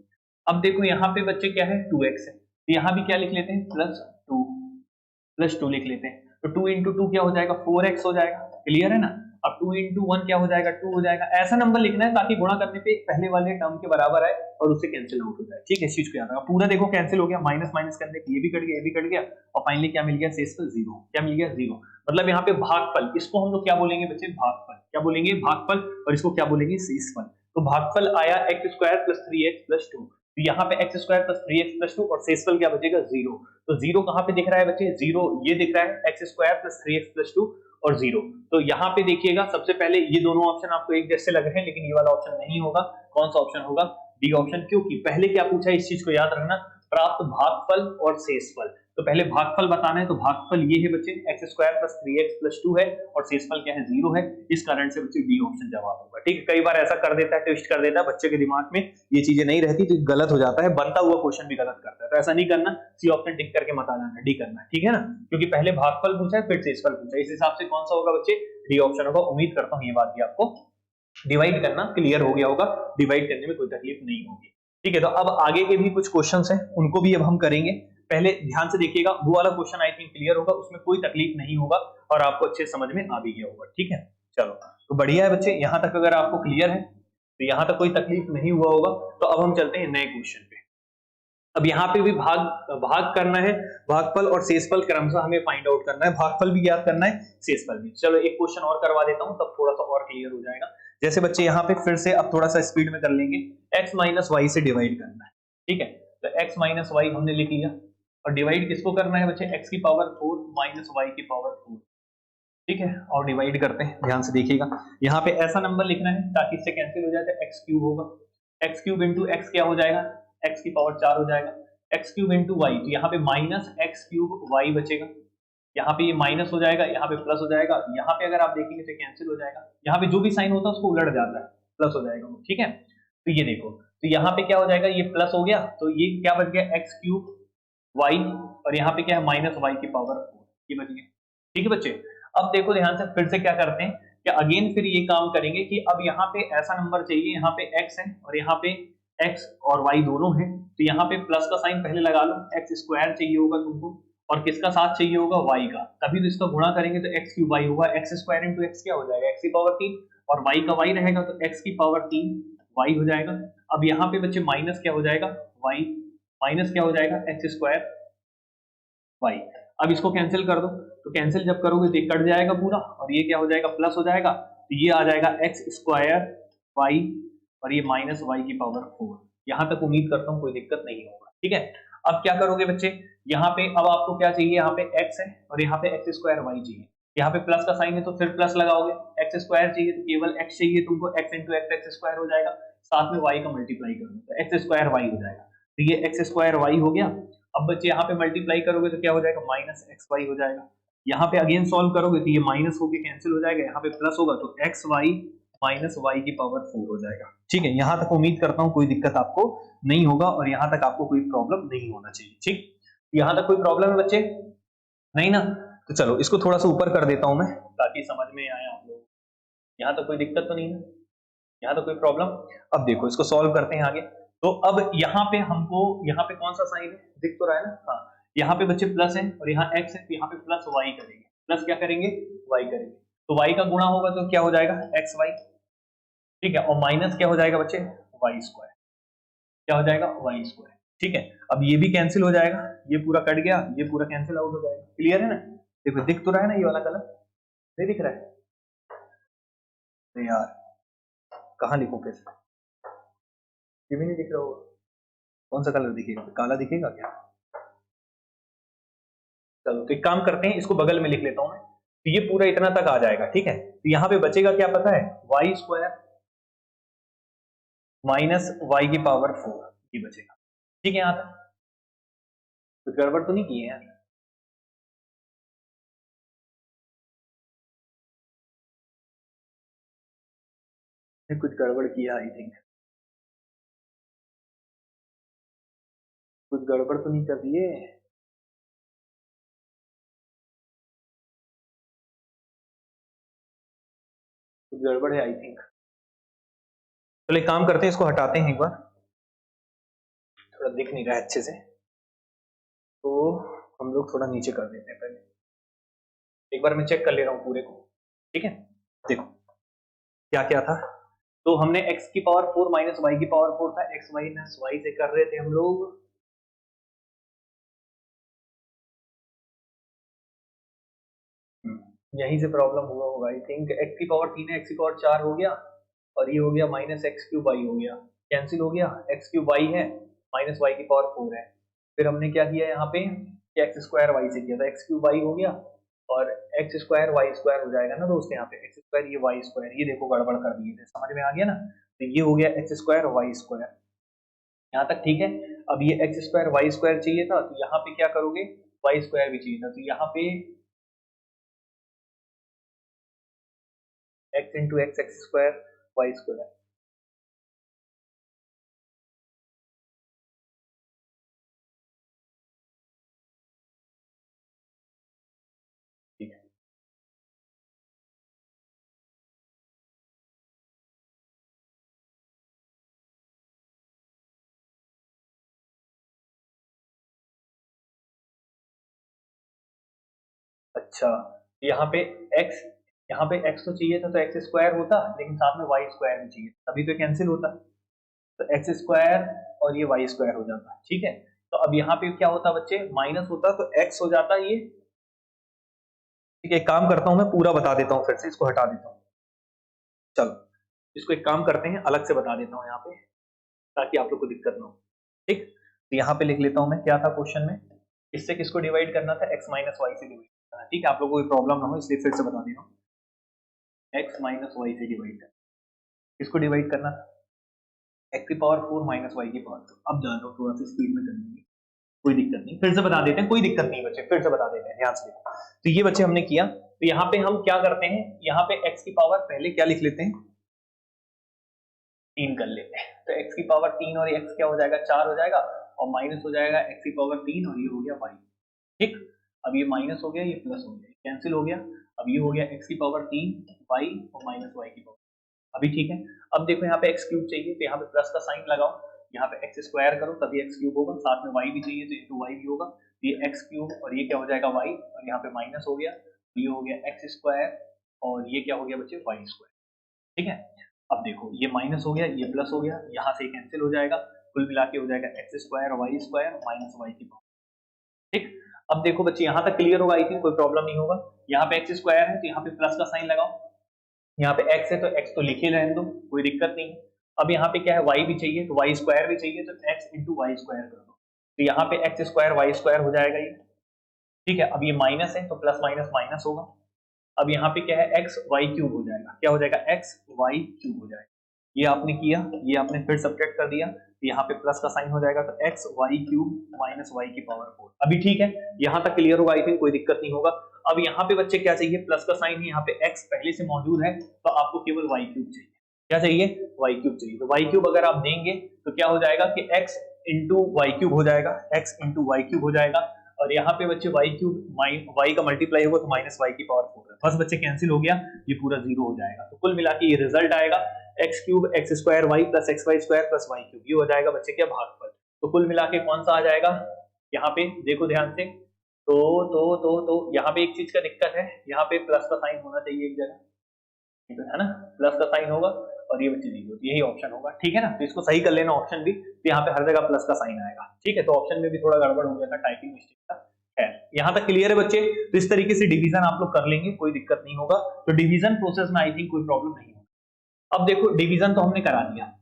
अब देखो यहाँ पे बच्चे क्या है, 2x है, तो यहाँ भी क्या लिख लेते हैं, प्लस 2 लिख लेते हैं, तो 2 इंटू 2 क्या हो जाएगा, 4x हो जाएगा। क्लियर है ना? अब 2 इंटू 1 क्या हो जाएगा, 2 हो जाएगा। ऐसा नंबर लिखना है ताकि गुणा करने पे पहले वाले टर्म के बराबर आए और उससे कैंसिल आउट हो जाए, ठीक है। इस चीज को याद रखना, पूरा देखो कैंसिल हो गया, माइनस माइनस करने पे ये भी कट गया, ये भी कट गया, और फाइनली क्या मिल गया, शेषफल 0। क्या मिल गया, 0। मतलब यहाँ पे भागफल, इसको हम लोग क्या बोलेंगे बच्चे, भागफल। क्या बोलेंगे, भागफल, और इसको क्या बोलेंगे, शेषफल। तो भागफल आया x square plus 3x plus 2, तो यहाँ पे x square plus 3x plus 2, और शेषफल क्या बचेगा, 0। तो 0 कहाँ पे दिख रहा है बच्चे, 0 ये दिख रहा है, x square plus 3x plus 2 और 0। तो यहाँ पे देखिएगा, सबसे पहले ये दोनों ऑप्शन आपको एक जैसे लग रहे हैं, लेकिन ये वाला ऑप्शन नहीं होगा। कौन सा ऑप्शन होगा, डी ऑप्शन, क्योंकि पहले क्या पूछा है, इस चीज को याद रखना, प्राप्त भागफल और शेषफल। तो पहले भागफल बताना है, तो भागफल ये है बच्चे, x square plus 3x plus 2 है, और शेषफल क्या है, 0 है। इस कारण से बच्चे डी ऑप्शन जवाब होगा, ठीक है। कई बार ऐसा कर देता है, ट्विस्ट कर देता है, बच्चे के दिमाग में ये चीजें नहीं रहती तो गलत हो जाता है, बनता हुआ क्वेश्चन भी गलत करता है, तो ऐसा नहीं करना, सी ऑप्शन टिक करके मत आ जाना, डी करना है, ठीक है ना, क्योंकि पहले भागफल पूछा है फिर शेषफल पूछा है, इस हिसाब से कौन सा होगा बच्चे, डी ऑप्शन होगा। उम्मीद करता हूँ ये बात भी आपको डिवाइड करना क्लियर हो गया होगा, डिवाइड करने में कोई तकलीफ नहीं होगी, ठीक है। तो अब आगे के भी कुछ क्वेश्चंस हैं, उनको भी अब हम करेंगे। पहले ध्यान से देखिएगा, वो वाला क्वेश्चन आई थिंक क्लियर होगा, उसमें कोई तकलीफ नहीं होगा और आपको अच्छे समझ में आ भी गया होगा, ठीक है। चलो, तो बढ़िया है बच्चे, यहां तक अगर आपको क्लियर है तो यहां तक कोई तकलीफ नहीं हुआ होगा। तो अब हम चलते हैं नए क्वेश्चन पे। अब यहाँ पे भी भाग करना है, भागफल और शेषफल क्रमशः हमें फाइंड आउट करना है, भागफल भी याद करना है, शेषफल भी। चलो एक क्वेश्चन और करवा देता हूं, तब थोड़ा सा और क्लियर हो जाएगा। जैसे बच्चे यहाँ पे फिर से अब थोड़ा सा स्पीड में कर लेंगे, x माइनस वाई से डिवाइड करना है, ठीक है। तो x माइनस वाई हमने लिख लिया, और डिवाइड किसको करना है बच्चे, x की पावर 4 माइनस वाई की पावर 4, ठीक है। और डिवाइड करते हैं, ध्यान से देखिएगा, यहाँ पे ऐसा नंबर लिखना है ताकि इससे कैंसिल हो जाए, तो एक्स क्यूब होगा, एक्स क्यूब इंटू एक्स क्या हो जाएगा, एक्स की पावर 4 हो जाएगा, एक्स क्यूब इंटू वाई, तो यहाँ पे माइनस एक्स क्यूब वाई बचेगा, यहाँ पे ये माइनस हो जाएगा, यहाँ पे प्लस हो जाएगा, यहाँ पे अगर आप देखेंगे तो कैंसिल हो जाएगा, यहाँ पे जो भी साइन होता है उसको उलट जाता है, प्लस हो जाएगा, ठीक है। तो ये देखो, तो यहाँ पे क्या हो जाएगा, ये प्लस हो गया, तो ये क्या बच गया, एक्स क्यूब वाई, और यहाँ पे क्या है, माइनस वाई की पावर 4, ये बच गया, ठीक है बच्चे। अब देखो ध्यान से, फिर से क्या करते हैं कि अगेन फिर ये काम करेंगे कि अब यहाँ पे ऐसा नंबर चाहिए, यहाँ पे x है और यहाँ पे x और y दोनों हैं, तो यहाँ पे प्लस का साइन पहले लगा लो, x स्क्वायर चाहिए होगा तुमको, और किसका साथ चाहिए होगा, y का, तभी तो इसका गुणा करेंगे तो x क्यूब y होगा, x स्क्वायर इंटू x क्या हो जाएगा, x की पावर 3, और y का y रहेगा तो x की पावर 3 y हो जाएगा। अब यहाँ पे बच्चे माइनस क्या हो जाएगा, y माइनस क्या हो जाएगा, x स्क्वायर y। अब इसको कैंसिल कर दो, तो कैंसिल जब करोगे तो कट जाएगा पूरा, और ये क्या हो जाएगा, प्लस हो जाएगा, तो ये आ जाएगा एक्स स्क्वायर वाई, और ये माइनस वाई की पावर 4। यहां तक उम्मीद करता हूं कोई दिक्कत नहीं होगा, ठीक है। अब क्या करोगे बच्चे, यहाँ पे अब आपको क्या चाहिए, यहाँ पे x है और यहाँ पे एक्स स्क्वायर वाई चाहिए, यहाँ पे प्लस का साइन है तो फिर प्लस लगाओगे, एक्स स्क्वायर चाहिए तो केवल x चाहिए तुमको, x into X X square हो जाएगा, साथ में y का मल्टीप्लाई कर दूं तो एक्स स्क्वायर वाई हो जाएगा। तो ये एक्स स्क्वायर वाई हो गया। अब बच्चे यहाँ पे मल्टीप्लाई करोगे तो क्या हो जाएगा, माइनस एक्स वाई हो जाएगा। यहाँ पे अगेन सॉल्व करोगे तो ये माइनस होके कैंसिल हो जाएगा, यहाँ पे प्लस होगा तो एक्स वाई माइनस वाई की पावर 4 हो जाएगा। ठीक है, यहाँ तक उम्मीद करता हूँ कोई दिक्कत आपको नहीं होगा और यहाँ तक आपको कोई प्रॉब्लम नहीं होना चाहिए। ठीक, यहाँ तक कोई प्रॉब्लम है बच्चे? नहीं ना? तो चलो इसको थोड़ा सा ऊपर कर देता हूं मैं ताकि समझ में आए आप लोग। यहाँ तक कोई दिक्कत तो नहीं है, यहाँ तक कोई प्रॉब्लम? अब देखो इसको सॉल्व करते हैं आगे। तो अब यहाँ पे हमको, यहाँ पे कौन सा साइन है दिख तो रहा है ना? हाँ, यहाँ पे बच्चे प्लस है और यहाँ एक्स है, तो यहाँ पे प्लस वाई करेंगे। प्लस क्या करेंगे, वाई करेंगे। तो वाई का गुणा होगा तो क्या हो जाएगा, एक्स वाई। ठीक है, और माइनस क्या हो जाएगा बच्चे, वाई स्क्वायर। क्या हो जाएगा, वाई स्क्वायर। ठीक है, अब ये भी कैंसिल हो जाएगा, ये पूरा कट गया, ये पूरा कैंसिल आउट हो जाएगा। क्लियर है ना? देखो दिख तो रहा है ना ये वाला कलर, नहीं दिख रहा है? तो यार कहाँ लिखूं कैसे, ये भी नहीं दिख रहा होगा। कौन सा कलर दिखेगा, काला दिखेगा क्या? चलो तो एक काम करते हैं, इसको बगल में लिख लेता हूं मैं। तो ये पूरा इतना तक आ जाएगा। ठीक है, तो यहाँ पे बचेगा क्या पता है, वाई स्क्वायर माइनस वाई की पावर 4 ये बचेगा। ठीक है, यहाँ तक कुछ गड़बड़ तो नहीं की है यार? कुछ गड़बड़ किया आई थिंक, कुछ गड़बड़ तो नहीं कर दिए? कुछ गड़बड़ है आई थिंक। चलो एक काम करते हैं, इसको हटाते हैं एक बार, थोड़ा दिख नहीं रहा है अच्छे से, तो हम लोग थोड़ा नीचे कर देते हैं पहले। एक बार मैं चेक कर ले रहा हूँ पूरे को। ठीक है, देखो क्या क्या था। तो हमने x की पावर 4 माइनस वाई की पावर 4 था, एक्स वाई माइनस वाई से कर रहे थे हम लोग। यहीं से प्रॉब्लम हुआ होगा आई थिंक। x की पावर 3 है, x की पावर 4 हो गया और ये हो गया माइनस एक्स क्यूब वाई हो गया, कैंसिल हो गया। एक्स क्यूब वाई है माइनस वाई की पावर 4 है। फिर हमने क्या किया यहाँ पे, एक्स स्क्वायर वाई से किया था, एक्स क्यूब वाई हो गया और एक्स स्क्वायर वाई स्क्वायर हो जाएगा ना दोस्त। यहाँ पे एक्स स्क्वायर ये वाई स्क्वायर, ये देखो गड़बड़ कर दिए थे, समझ में आ गया ना? तो ये हो गया एक्स स्क्वायर वाई स्क्वायर, यहाँ तक ठीक है। अब ये एक्स स्क्वायर वाई स्क्वायर चाहिए था, तो यहाँ पे क्या करोगे, वाई स्क्वायर भी चाहिए था, तो यहाँ पे X into X, X square Y square. ठीक है, अच्छा यहाँ पे x, यहाँ पे x तो चाहिए था तो एक्स स्क्वायर होता, लेकिन साथ में वाई स्क्वायर भी चाहिए तभी तो कैंसिल होता। तो एक्स स्क्वायर और ये वाई स्क्वायर हो जाता। ठीक है, तो अब यहाँ पे क्या होता बच्चे, माइनस होता तो x हो जाता ये। ठीक है, एक काम करता हूँ मैं पूरा बता देता हूँ, फिर से इसको हटा देता हूँ। चलो इसको एक काम करते हैं, अलग से बता देता हूँ यहाँ पे ताकि आप लोग को दिक्कत ना हो। ठीक, तो यहाँ पे लिख लेता हूँ मैं, क्या था क्वेश्चन में, इससे किसको डिवाइड करना था, x माइनस वाई से डिवाइड करना है। ठीक है, आप लोगों को कोई प्रॉब्लम ना हो इसलिए फिर से बता दे रहा हूँ, x माइनस वाई से डिवाइड करना, किसको डिवाइड करना था, x की पावर 4 माइनस वाई की पावर 2। अब जान लो थोड़ा सा स्पीड में कर लेंगे, कोई दिक्कत नहीं, फिर से बता देते हैं, कोई दिक्कत नहीं बच्चे, फिर से बता देते हैं, ध्यान से देखो। तो ये बच्चे हमने किया, तो यहाँ पे हम क्या करते हैं, यहाँ पे x की पावर पहले क्या लिख लेते हैं, 3 कर लेते हैं। तो x की पावर 3 और x क्या हो जाएगा, 4 हो जाएगा और माइनस हो जाएगा x की पावर 3 और ये हो गया y। ठीक, अब ये माइनस हो गया, ये प्लस हो गया, कैंसिल हो गया। अब ये हो गया x की पावर 3 y और माइनस y की पावर, अभी ठीक है। अब देखो यहाँ पे एक्स क्यूब चाहिए तो यहाँ पे प्लस का साइन लगाओ, यहाँ पे एक्स स्क्वायर करो तभी एक्स क्यूब होगा, साथ में वाई भी चाहिए तो इंटू वाई भी होगा। तो ये एक्स क्यूब और ये क्या हो जाएगा वाई, और यहाँ पे माइनस हो गया तो ये हो गया एक्स स्क्वायर और ये क्या हो गया बच्चे, वाई स्क्वायर। ठीक है, अब देखो ये माइनस हो गया, ये प्लस हो गया, यहाँ से कैंसिल हो जाएगा, कुल मिला के हो जाएगा X square Y square minus Y की पावर। ठीक, अब देखो बच्चे यहाँ तक क्लियर होगा आई थिंक, कोई प्रॉब्लम नहीं होगा। यहाँ पे एक्स स्क्वायर है तो यहाँ पे प्लस का साइन लगाओ, यहाँ पे x है तो x तो लिखे रहने दो, कोई दिक्कत नहीं। अब यहाँ पे क्या है, y भी चाहिए तो y स्क्वायर भी चाहिए, तो x इंटू वाई स्क्वायर कर दो, तो यहाँ पे एक्स स्क्वायर वाई स्क्वायर हो जाएगा ये। ठीक है, अब ये माइनस है तो प्लस माइनस माइनस होगा। अब यहाँ पे क्या है, एक्स वाई क्यूब हो जाएगा, क्या हो जाएगा, एक्स वाई क्यूब हो जाएगा। ये आपने किया, ये आपने फिर सब्ट्रैक्ट कर दिया, तो यहाँ पे प्लस का साइन हो जाएगा, तो X Y cube minus Y की पावर 4। अभी ठीक है, यहाँ तक क्लियर होगा, आई थिंक कोई दिक्कत नहीं होगा। अब यहाँ पे बच्चे क्या चाहिए, प्लस का साइन है, यहाँ पे एक्स पहले से मौजूद है, तो आपको केवल वाई क्यूब चाहिए। क्या चाहिए, वाई क्यूब चाहिए। तो वाई क्यूब अगर आप देंगे तो क्या हो जाएगा कि एक्स इंटू वाई क्यूब हो जाएगा, एक्स इंटू वाई क्यूब हो जाएगा, और यहाँ पे बच्चे वाई क्यूब वाई का मल्टीप्लाई होगा तो माइनस वाई की पावर 4 है, बस बच्चे कैंसिल हो गया, ये पूरा जीरो हो जाएगा। तो कुल मिला के ये रिजल्ट आएगा X cube X square Y plus X Y square plus Y cube, ये हो जाएगा बच्चे क्या, भागफल। तो कुल मिला के कौन सा आ जाएगा, यहाँ पे देखो ध्यान से, तो यहाँ पे एक चीज का दिक्कत है, यहाँ पे प्लस का साइन होना चाहिए एक जगह, है ना, प्लस का साइन होगा और ये बच्चे जीरो, यही ऑप्शन होगा, ठीक है ना। तो इसको सही कर लेना ऑप्शन भी, तो यहाँ पे हर जगह प्लस का साइन आएगा, ठीक है। तो ऑप्शन में भी थोड़ा गड़बड़ हो गया था, टाइपिंग मिस्टेक था, है। यहाँ तक क्लियर है बच्चे। तो इस तरीके से डिवीजन आप लोग कर लेंगे, कोई दिक्कत नहीं होगा। तो डिवीजन प्रोसेस में आई थिंक कोई प्रॉब्लम नहीं होगा। अब देखो डिवीजन तो हमने करा दिया,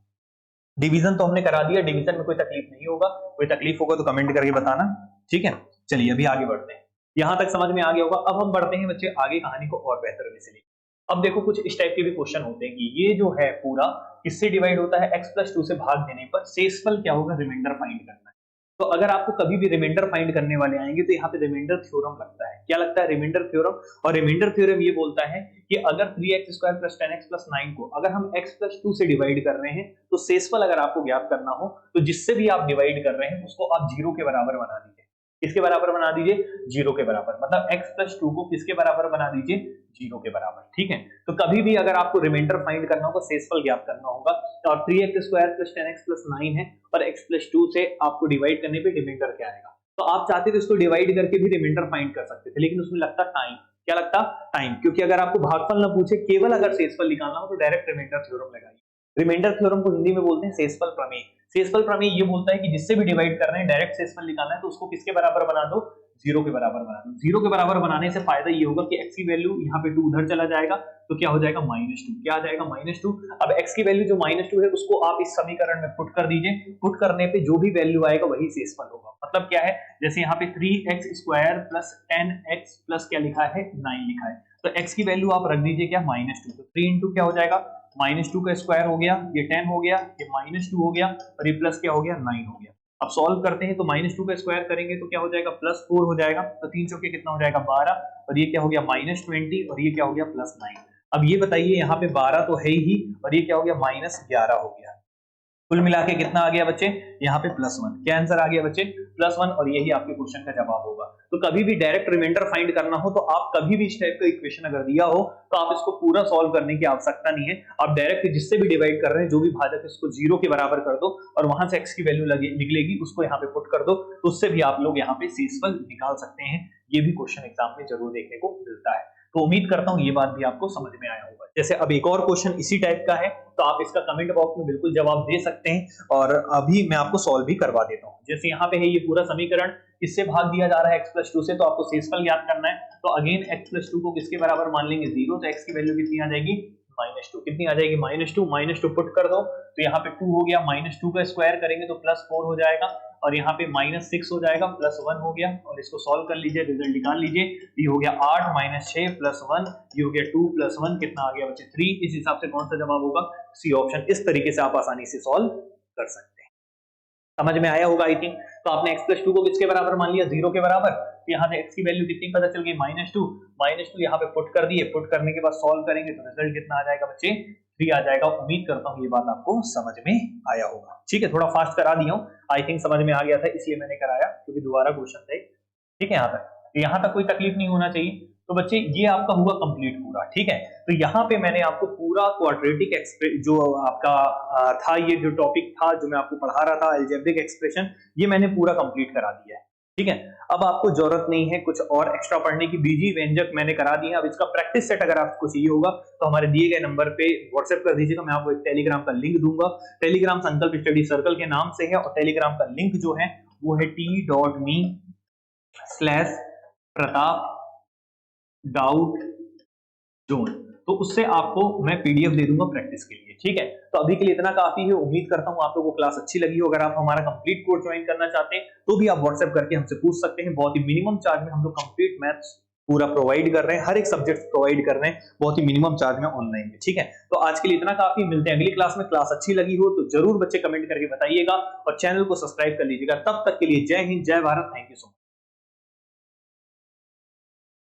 डिवीजन तो हमने करा दिया, डिवीजन में कोई तकलीफ नहीं होगा, कोई तकलीफ होगा तो कमेंट करके बताना, ठीक है। चलिए अभी आगे बढ़ते हैं, यहां तक समझ में आ गया होगा। अब हम बढ़ते हैं बच्चे आगे कहानी को और बेहतर वे से। अब देखो कुछ इस टाइप के भी क्वेश्चन होते हैं कि ये जो है पूरा किससे डिवाइड होता है, x प्लस 2 से भाग देने पर शेषफल क्या होगा, रिमाइंडर फाइंड करना है। तो अगर आपको कभी भी रिमाइंडर फाइंड करने वाले आएंगे तो यहाँ पे रिमाइंडर थ्योरम लगता है। क्या लगता है, रिमाइंडर थ्योरम। और रिमाइंडर थ्योरम ये बोलता है कि अगर 3x square plus 10x plus 9 को अगर हम x प्लस 2 से डिवाइड कर रहे हैं तो शेषफल अगर आपको ज्ञात करना हो तो जिससे भी आप डिवाइड कर रहे हैं उसको आप जीरो के बराबर बना दीजिए। किसके बराबर बना दीजिए, जीरो के बराबर। मतलब x प्लस 2 को किसके बराबर बना दीजिए, जीरो के बराबर, ठीक है। तो कभी भी अगर आपको रिमाइंडर फाइंड करना होगा, शेषफल ज्ञात करना होगा, तो और 3x square plus 10x plus 9 है और x प्लस 2 से आपको डिवाइड करने पे रिमाइंडर क्या आएगा। तो आप चाहते तो इसको डिवाइड करके भी रिमाइंडर फाइंड कर सकते थे, लेकिन उसमें लगता टाइम। क्या लगता, टाइम। क्योंकि अगर आपको भागफल ना पूछे, केवल अगर शेषफल निकालना हो तो डायरेक्ट रिमाइंडर थ्योरम लगाइए। रिमाइंडर थ्योरम को हिंदी में बोलते हैं शेषफल प्रमेय। शेषफल प्रमेय ये बोलता है कि जिससे भी डिवाइड कर रहे हैं डायरेक्ट शेषफल निकालना है तो उसको किसके बराबर बना दो, जीरो के बराबर बना दो। जीरो के बराबर बनाने से फायदा ये होगा कि x की वैल्यू यहाँ पे 2 उधर चला जाएगा, तो क्या हो जाएगा, -2। क्या आ जाएगा, -2। अब x की वैल्यू जो -2 है उसको आप इस समीकरण में पुट कर दीजिए। पुट करने पे जो भी वैल्यू आएगा वही शेषफल होगा। मतलब क्या है, जैसे यहाँ पे 3x square plus 10x plus क्या लिखा है, 9 लिखा है, तो x की वैल्यू आप रख दीजिए क्या, -2। तो 3 इंटू क्या हो जाएगा, -2 का स्क्वायर हो गया, ये 10 हो गया, ये -2 हो गया और ये प्लस क्या हो गया, 9 हो गया। अब सॉल्व करते हैं तो -2 का स्क्वायर करेंगे तो क्या हो जाएगा, +4 हो जाएगा। तो 3 चौके कितना हो जाएगा, 12, और ये क्या हो गया, -20, और ये क्या हो गया, +9। अब ये बताइए, यहाँ पे 12 तो है ही और ये क्या हो गया, -11 हो गया। कुल मिला के कितना आ गया बच्चे, यहाँ पे +1। क्या आंसर आ गया बच्चे, +1, और यही आपके क्वेश्चन का जवाब होगा। तो कभी भी डायरेक्ट रिमाइंडर फाइंड करना हो तो आप कभी भी इस टाइप का इक्वेशन अगर दिया हो तो आप इसको पूरा सॉल्व करने की आवश्यकता नहीं है। आप डायरेक्ट जिससे भी डिवाइड कर रहे हैं जो भी भाजक है उसको जीरो के बराबर कर दो और वहां से x की वैल्यू निकलेगी, उसको यहाँ पे पुट कर दो, तो उससे भी आप लोग यहाँ पे शेषफल निकाल सकते हैं। ये भी क्वेश्चन एग्जाम में जरूर देखने को मिलता है। तो उम्मीद करता हूं ये बात भी आपको समझ में आया होगा। जैसे अब एक और क्वेश्चन इसी टाइप का है तो आप इसका कमेंट बॉक्स में बिल्कुल जवाब दे सकते हैं और अभी मैं आपको सॉल्व भी करवा देता हूं। जैसे यहाँ पे है ये पूरा समीकरण, किससे भाग दिया जा रहा है, x प्लस 2 से, तो आपको शेषफल ज्ञात करना है। तो अगेन x प्लस 2 को किसके बराबर मान लेंगे, 0, तो x की वैल्यू कितनी आ जाएगी, -2। कितनी आ जाएगी, -2 पुट कर दो तो यहाँ पे 2 हो गया, -2 का स्क्वायर करेंगे तो +4 हो जाएगा और यहाँ पे -6 हो जाएगा, +1 हो गया, और इसको सॉल्व कर लीजिए, रिजल्ट निकाल लीजिए। ये हो गया 8 - 6 +1, ये हो गया 2 + 1 कितना आ गया बच्चे, 3। इस हिसाब से कौन सा जवाब होगा, सी ऑप्शन। इस तरीके से आप आसानी से सॉल्व कर सकते हैं। समझ में आया होगा आई थिंक। तो आपने x प्लस 2 को किसके बराबर मान लिया, 0 के बराबर। तो यहाँ से x की वैल्यू कितनी पता चल गई, -2 यहाँ पे पुट कर दिए। पुट करने के बाद सॉल्व करेंगे तो रिजल्ट कितना आ जाएगा बच्चे, 3 आ जाएगा। उम्मीद करता हूँ ये बात आपको समझ में आया होगा। ठीक है, थोड़ा फास्ट करा दिया हूँ, आई थिंक समझ में आ गया था इसलिए मैंने कराया, क्योंकि दोबारा क्वेश्चन थे। ठीक है, यहाँ तक कोई तकलीफ नहीं होना चाहिए। तो बच्चे ये आपका हुआ कंप्लीट पूरा। ठीक है, तो यहाँ पे मैंने आपको पूरा क्वाड्रेटिक एक्सप्रेशन जो आपका था, ये जो टॉपिक था जो मैं आपको पढ़ा रहा था अलजेब्रिक एक्सप्रेशन, ये मैंने पूरा कंप्लीट करा दिया है। ठीक है, अब आपको जरूरत नहीं है कुछ और एक्स्ट्रा पढ़ने की, बीजी व्यंजक मैंने करा दिए। अब इसका प्रैक्टिस सेट अगर आपको चाहिए होगा तो हमारे दिए गए नंबर पे व्हाट्सएप कर दीजिएगा, मैं आपको एक टेलीग्राम का लिंक दूंगा। टेलीग्राम संकल्प स्टडी सर्कल के नाम से है और टेलीग्राम का लिंक जो है वो है t.me/प्रताप डाउट जोन। तो उससे आपको मैं पीडीएफ दे दूंगा प्रैक्टिस के लिए। ठीक है, तो अभी के लिए इतना काफी है। उम्मीद करता हूं आप लोगों को क्लास अच्छी लगी हो। अगर आप हमारा कंप्लीट कोर्स ज्वाइन करना चाहते हैं तो भी आप व्हाट्सएप करके हमसे पूछ सकते हैं। बहुत ही मिनिमम चार्ज में हम लोग कंप्लीट मैथ्स पूरा प्रोवाइड कर रहे हैं, हर एक सब्जेक्ट प्रोवाइड कर रहे हैं बहुत ही मिनिमम चार्ज में ऑनलाइन में। ठीक है, तो आज के लिए इतना काफी, मिलते हैं अगली क्लास में। क्लास अच्छी लगी हो तो जरूर बच्चे कमेंट करके बताइएगा और चैनल को सब्सक्राइब कर लीजिएगा। तब तक के लिए जय हिंद, जय Bharat, thank you so much.